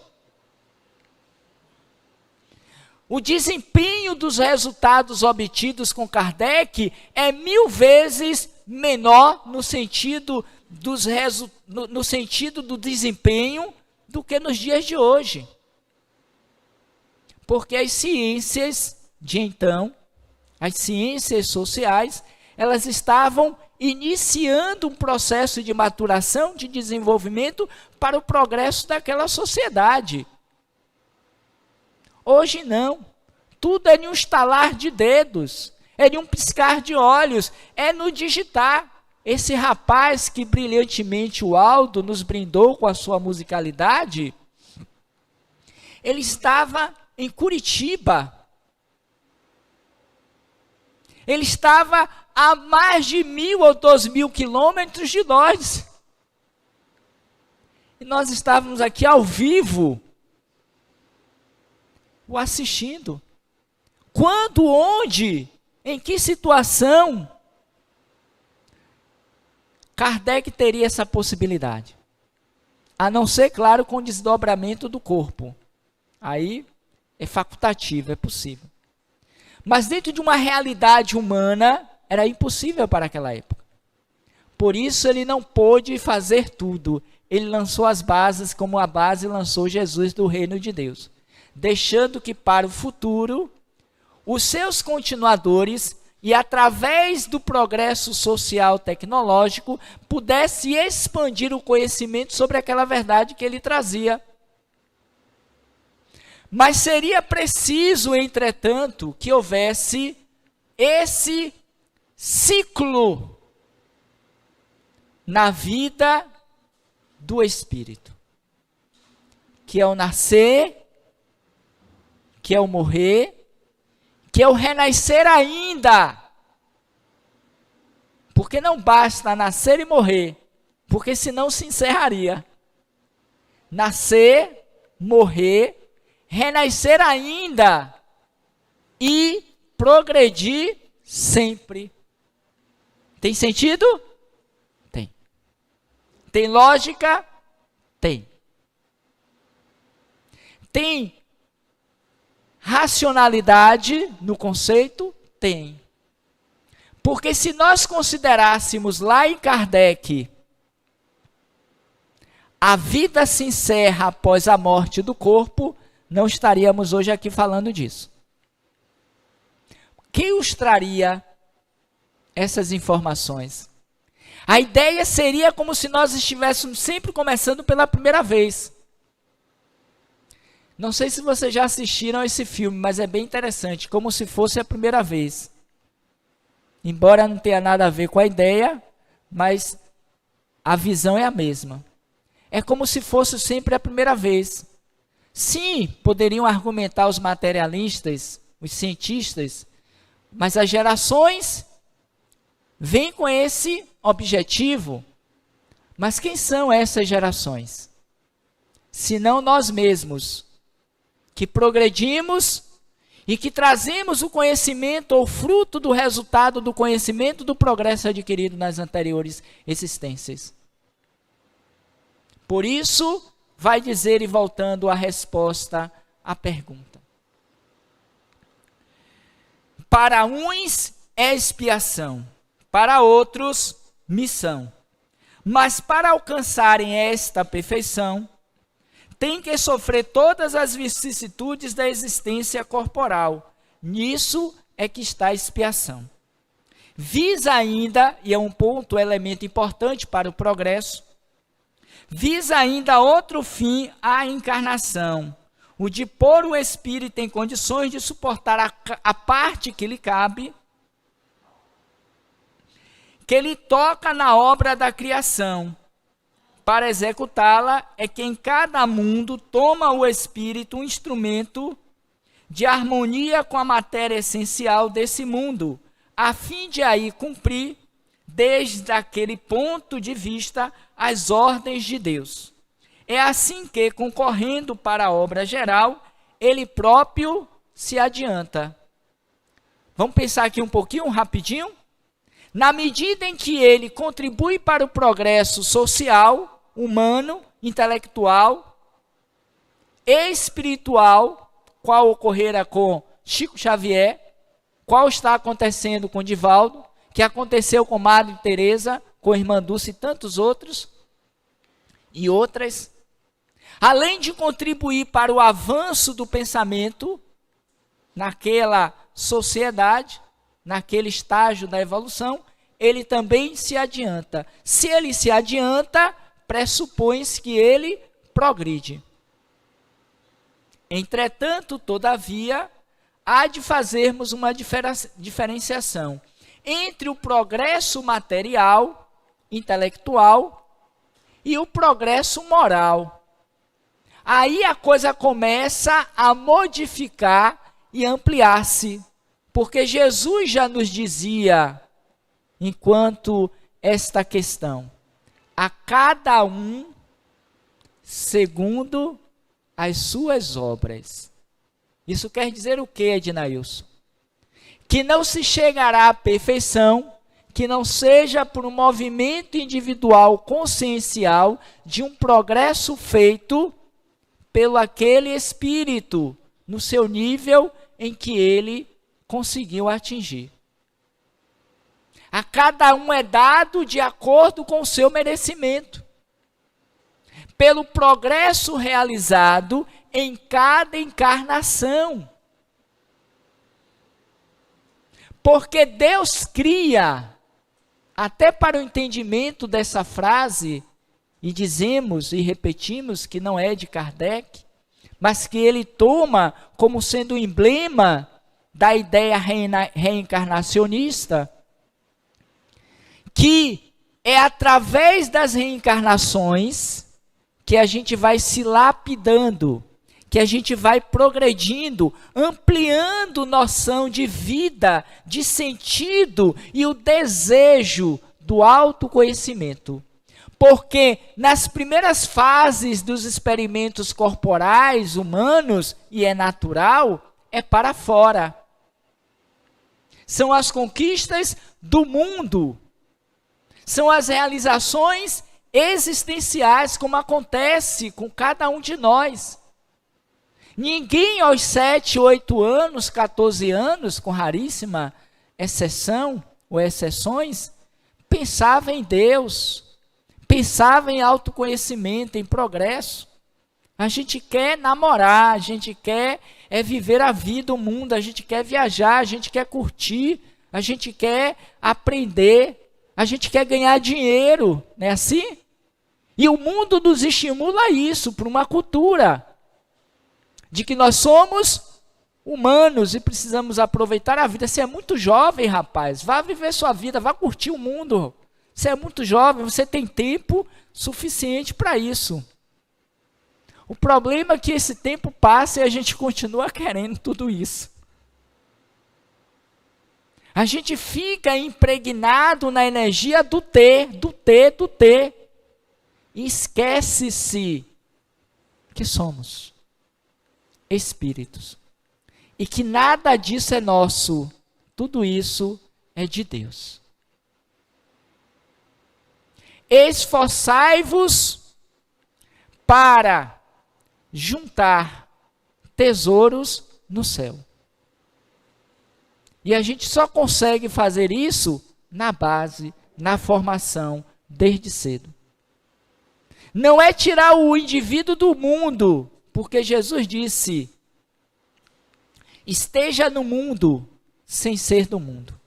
O desempenho dos resultados obtidos com Kardec é 1000 vezes menor no sentido do desempenho do que nos dias de hoje. Porque as ciências de então, as ciências sociais, elas estavam iniciando um processo de maturação, de desenvolvimento para o progresso daquela sociedade. Hoje não. Tudo é em um estalar de dedos, é em um piscar de olhos, é no digitar. Esse rapaz que brilhantemente o Aldo nos brindou com a sua musicalidade, ele estava em Curitiba. Ele estava a mais de 1.000 ou 2.000 quilômetros de nós. E nós estávamos aqui ao vivo, o assistindo. Quando, onde, em que situação Kardec teria essa possibilidade? A não ser, claro, com o desdobramento do corpo. Aí é facultativo, é possível. Mas dentro de uma realidade humana, era impossível para aquela época. Por isso ele não pôde fazer tudo. Ele lançou as bases, como a base lançou Jesus do reino de Deus, deixando que para o futuro, os seus continuadores, e através do progresso social tecnológico, pudesse expandir o conhecimento sobre aquela verdade que ele trazia. Mas seria preciso, entretanto, que houvesse esse ciclo na vida do espírito, que é o nascer, que é o morrer, que é o renascer ainda. Porque não basta nascer e morrer, porque senão se encerraria. Nascer, morrer, renascer ainda e progredir sempre. Tem sentido? Tem. Tem lógica? Tem. Tem racionalidade no conceito? Tem. Porque se nós considerássemos lá em Kardec, a vida se encerra após a morte do corpo, não estaríamos hoje aqui falando disso. Quem nos traria essas informações? A ideia seria como se nós estivéssemos sempre começando pela primeira vez. Não sei se vocês já assistiram esse filme, mas é bem interessante, como se fosse a primeira vez. Embora não tenha nada a ver com a ideia, mas a visão é a mesma. É como se fosse sempre a primeira vez. Sim, poderiam argumentar os materialistas, os cientistas, mas as gerações vêm com esse objetivo. Mas quem são essas gerações? Senão nós mesmos, que progredimos e que trazemos o conhecimento ou fruto do resultado do conhecimento do progresso adquirido nas anteriores existências. Por isso, vai dizer, e voltando à resposta à pergunta. Para uns é expiação, para outros, missão. Mas para alcançarem esta perfeição, tem que sofrer todas as vicissitudes da existência corporal. Nisso é que está a expiação. Visa ainda, e é um ponto, elemento importante para o progresso, visa ainda outro fim à encarnação, o de pôr o espírito em condições de suportar a parte que lhe cabe, que lhe toca na obra da criação. Para executá-la é que em cada mundo toma o espírito um instrumento de harmonia com a matéria essencial desse mundo, a fim de aí cumprir desde aquele ponto de vista, as ordens de Deus. É assim que, concorrendo para a obra geral, ele próprio se adianta. Vamos pensar aqui um pouquinho, rapidinho? Na medida em que ele contribui para o progresso social, humano, intelectual, espiritual, qual ocorrera com Chico Xavier, qual está acontecendo com Divaldo, que aconteceu com Madre Teresa, com Irmã Dulce e tantos outros, e outras. Além de contribuir para o avanço do pensamento naquela sociedade, naquele estágio da evolução, ele também se adianta. Se ele se adianta, pressupõe-se que ele progride. Entretanto, todavia, há de fazermos uma diferenciação entre o progresso material, intelectual, e o progresso moral. Aí a coisa começa a modificar e ampliar-se, porque Jesus já nos dizia, enquanto esta questão, a cada um segundo as suas obras. Isso quer dizer o quê, Ednailson? Que não se chegará à perfeição, que não seja por um movimento individual consciencial de um progresso feito pelo aquele espírito, no seu nível em que ele conseguiu atingir. A cada um é dado de acordo com o seu merecimento, pelo progresso realizado em cada encarnação. Porque Deus cria, até para o entendimento dessa frase, e dizemos e repetimos que não é de Kardec, mas que ele toma como sendo o emblema da ideia reencarnacionista, que é através das reencarnações que a gente vai se lapidando, que a gente vai progredindo, ampliando noção de vida, de sentido e o desejo do autoconhecimento. Porque nas primeiras fases dos experimentos corporais humanos, e é natural, é para fora. São as conquistas do mundo. São as realizações existenciais, como acontece com cada um de nós. Ninguém aos 7, 8 anos, 14 anos, com raríssima exceção ou exceções, pensava em Deus, pensava em autoconhecimento, em progresso. A gente quer namorar, a gente quer viver a vida, o mundo, a gente quer viajar, a gente quer curtir, a gente quer aprender, a gente quer ganhar dinheiro, não é assim? E o mundo nos estimula a isso, para uma cultura de que nós somos humanos e precisamos aproveitar a vida. Você é muito jovem, rapaz, vá viver sua vida, vá curtir o mundo. Você é muito jovem, você tem tempo suficiente para isso. O problema é que esse tempo passa e a gente continua querendo tudo isso. A gente fica impregnado na energia do ter, do ter, do ter. E esquece-se que somos espíritos. E que nada disso é nosso. Tudo isso é de Deus. Esforçai-vos para juntar tesouros no céu. E a gente só consegue fazer isso na base, na formação, desde cedo. Não é tirar o indivíduo do mundo, porque Jesus disse, esteja no mundo sem ser do mundo.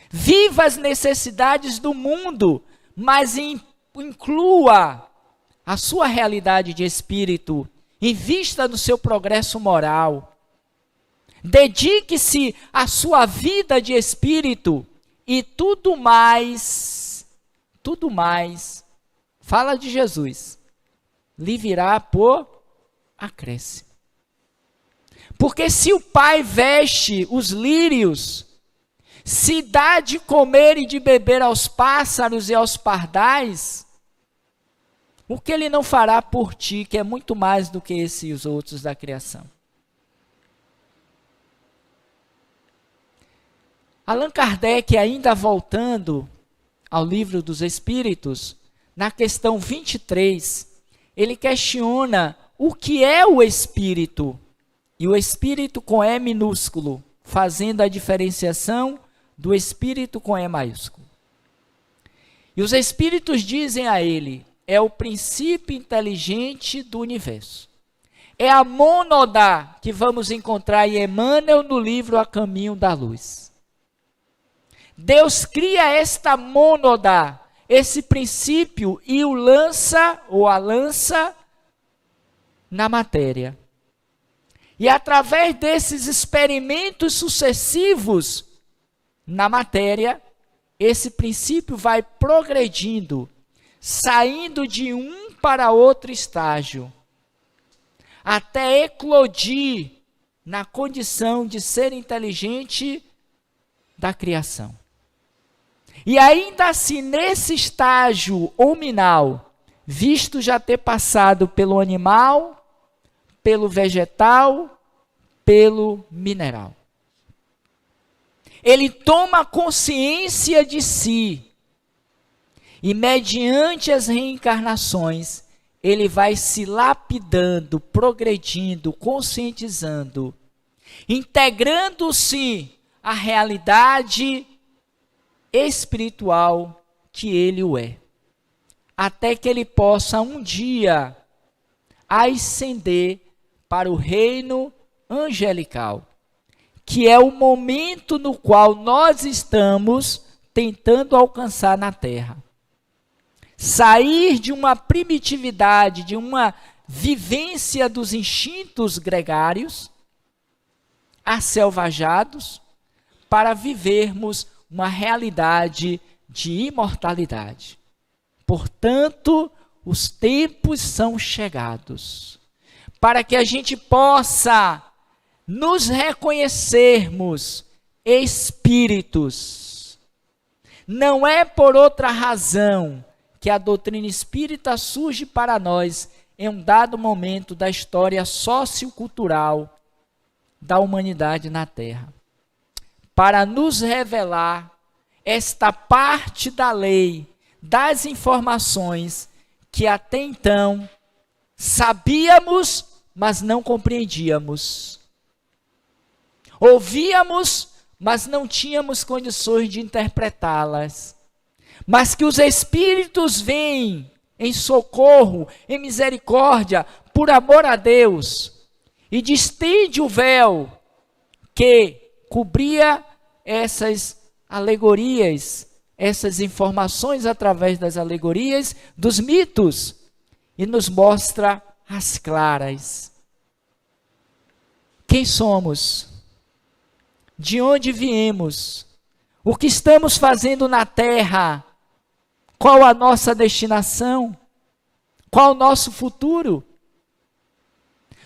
Viva as necessidades do mundo, mas inclua a sua realidade de espírito, invista no seu progresso moral. Dedique-se à sua vida de espírito e tudo mais, fala de Jesus, lhe virá por acréscimo. Porque se o Pai veste os lírios, se dá de comer e de beber aos pássaros e aos pardais, o que ele não fará por ti, que é muito mais do que esses outros da criação? Allan Kardec, ainda voltando ao Livro dos Espíritos, na questão 23, ele questiona o que é o espírito, e o espírito com E minúsculo, fazendo a diferenciação do espírito com E maiúsculo. E os espíritos dizem a ele, é o princípio inteligente do universo. É a mônada que vamos encontrar em Emmanuel no livro A Caminho da Luz. Deus cria esta mônada, esse princípio, e o lança, ou a lança, na matéria. E através desses experimentos sucessivos na matéria, esse princípio vai progredindo, saindo de um para outro estágio, até eclodir na condição de ser inteligente da criação. E ainda assim, nesse estágio hominal, visto já ter passado pelo animal, pelo vegetal, pelo mineral, ele toma consciência de si, e mediante as reencarnações, ele vai se lapidando, progredindo, conscientizando, integrando-se à realidade espiritual que ele o é, até que ele possa um dia ascender para o reino angelical, que é o momento no qual nós estamos tentando alcançar na Terra. Sair de uma primitividade, de uma vivência dos instintos gregários, aselvajados, para vivermos uma realidade de imortalidade. Portanto, os tempos são chegados, para que a gente possa nos reconhecermos espíritos. Não é por outra razão que a doutrina espírita surge para nós em um dado momento da história sociocultural da humanidade na Terra, para nos revelar esta parte da lei, das informações que até então sabíamos, mas não compreendíamos. Ouvíamos, mas não tínhamos condições de interpretá-las. Mas que os Espíritos vêm em socorro, em misericórdia, por amor a Deus, e distende o véu que cobria essas alegorias, essas informações através das alegorias, dos mitos, e nos mostra as claras. Quem somos? De onde viemos? O que estamos fazendo na Terra? Qual a nossa destinação? Qual o nosso futuro?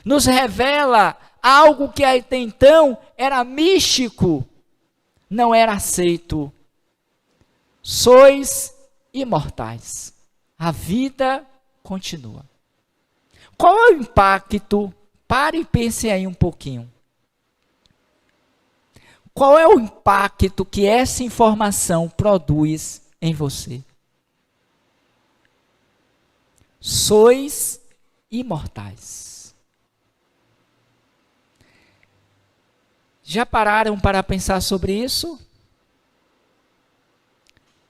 Nos revela algo que até então era místico, não era aceito. Sois imortais. A vida continua. Qual é o impacto? Pare e pense aí um pouquinho. Qual é o impacto que essa informação produz em você? Sois imortais. Já pararam para pensar sobre isso?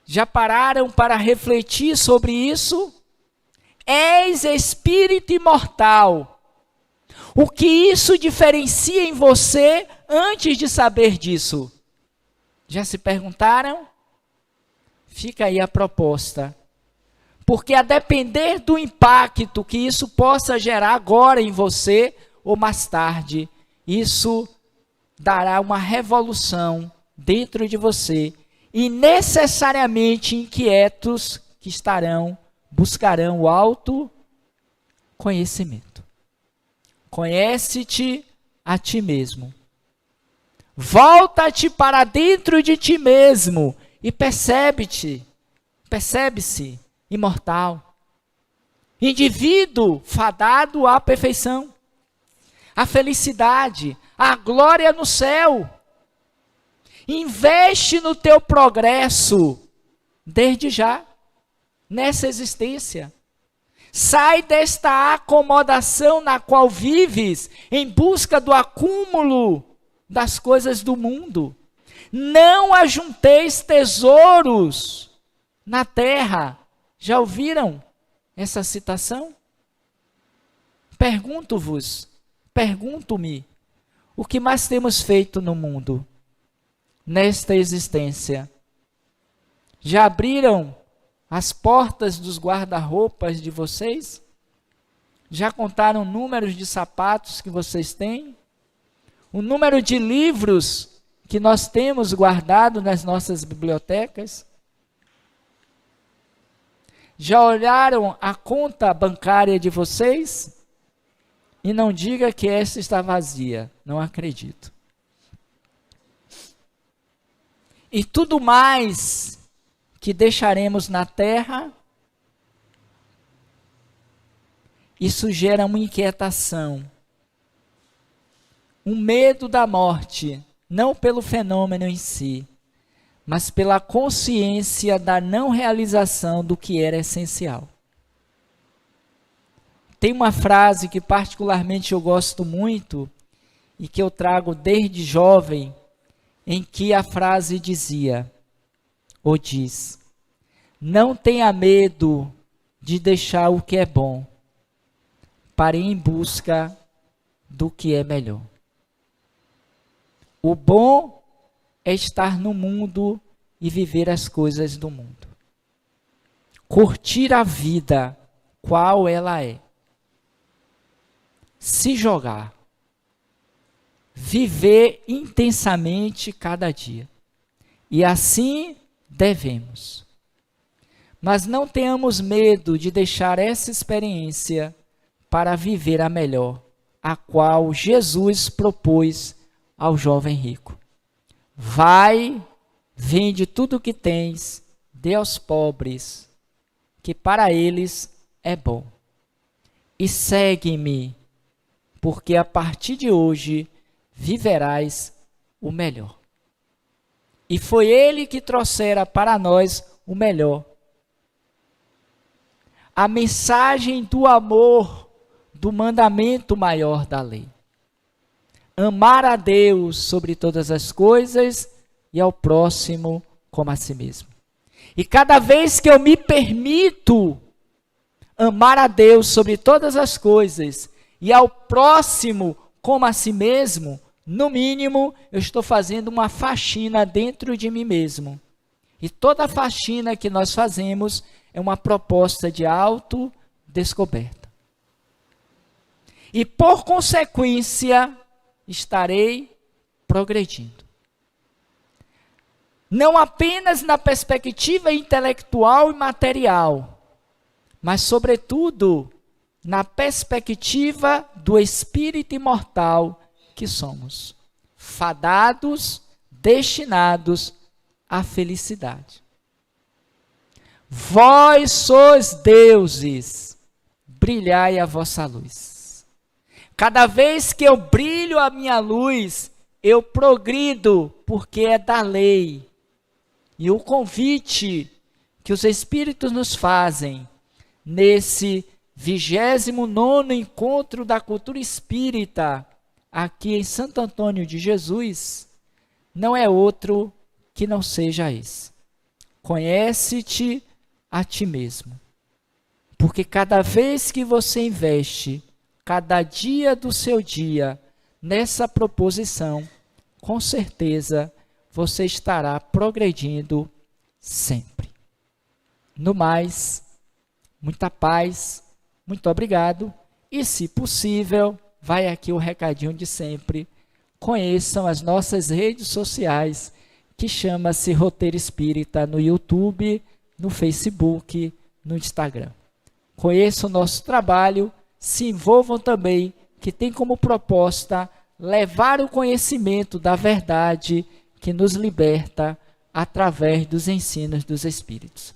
Já pararam para refletir sobre isso? És espírito imortal. O que isso diferencia em você antes de saber disso? Já se perguntaram? Fica aí a proposta. Porque a depender do impacto que isso possa gerar agora em você, ou mais tarde, isso dará uma revolução dentro de você. E necessariamente inquietos que buscarão o autoconhecimento. Conhece-te a ti mesmo. Volta-te para dentro de ti mesmo e percebe-se imortal. Indivíduo fadado à perfeição, à felicidade, à glória no céu. Investe no teu progresso desde já, nessa existência. Sai desta acomodação na qual vives em busca do acúmulo das coisas do mundo. Não ajunteis tesouros na terra. Já ouviram essa citação? Pergunto-me, o que mais temos feito no mundo, nesta existência? Já abriram as portas dos guarda-roupas de vocês? Já contaram números de sapatos que vocês têm? O número de livros que nós temos guardado nas nossas bibliotecas? Já olharam a conta bancária de vocês? E não diga que essa está vazia, não acredito. E tudo mais que deixaremos na terra, isso gera uma inquietação, um medo da morte, não pelo fenômeno em si, mas pela consciência da não realização do que era essencial. Tem uma frase que particularmente eu gosto muito e que eu trago desde jovem, em que a frase dizia, ou diz: não tenha medo de deixar o que é bom para ir em busca do que é melhor. O bom é estar no mundo e viver as coisas do mundo. Curtir a vida, qual ela é. Se jogar. Viver intensamente cada dia. E assim devemos. Mas não tenhamos medo de deixar essa experiência para viver a melhor, a qual Jesus propôs ao jovem rico. Vai, vende tudo o que tens, dê aos pobres, que para eles é bom. E segue-me, porque a partir de hoje viverás o melhor. E foi ele que trouxera para nós o melhor. A mensagem do amor, do mandamento maior da lei. Amar a Deus sobre todas as coisas e ao próximo como a si mesmo. E cada vez que eu me permito amar a Deus sobre todas as coisas e ao próximo como a si mesmo, no mínimo, eu estou fazendo uma faxina dentro de mim mesmo. E toda faxina que nós fazemos é uma proposta de autodescoberta. E por consequência, estarei progredindo. Não apenas na perspectiva intelectual e material, mas sobretudo na perspectiva do espírito imortal que somos, fadados, destinados à felicidade. Vós sois deuses, brilhai a vossa luz. Cada vez que eu brilho a minha luz, eu progrido, porque é da lei. E o convite que os Espíritos nos fazem, nesse 29º Encontro da Cultura Espírita, aqui em Santo Antônio de Jesus, não é outro que não seja esse. Conhece-te a ti mesmo. Porque cada vez que você investe, cada dia do seu dia, nessa proposição, com certeza você estará progredindo sempre. No mais, muita paz, muito obrigado. E se possível, vai aqui o recadinho de sempre. Conheçam as nossas redes sociais, que chama-se Roteiro Espírita, no YouTube, no Facebook, no Instagram. Conheçam o nosso trabalho, se envolvam também, que tem como proposta levar o conhecimento da verdade que nos liberta através dos ensinos dos Espíritos.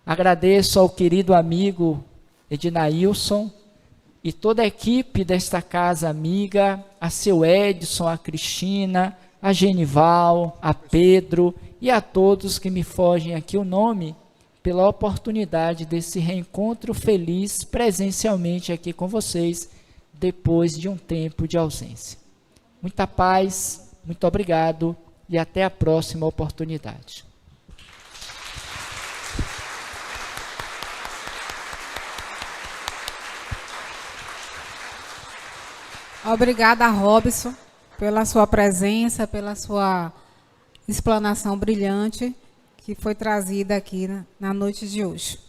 Agradeço ao querido amigo Ednailson e toda a equipe desta casa amiga, a seu Edson, a Cristina, a Genival, a Pedro e a todos que me fogem aqui o nome, pela oportunidade desse reencontro feliz presencialmente aqui com vocês, depois de um tempo de ausência. Muita paz, muito obrigado e até a próxima oportunidade. Obrigada, Robson, pela sua presença, pela sua explanação brilhante que foi trazida aqui na noite de hoje.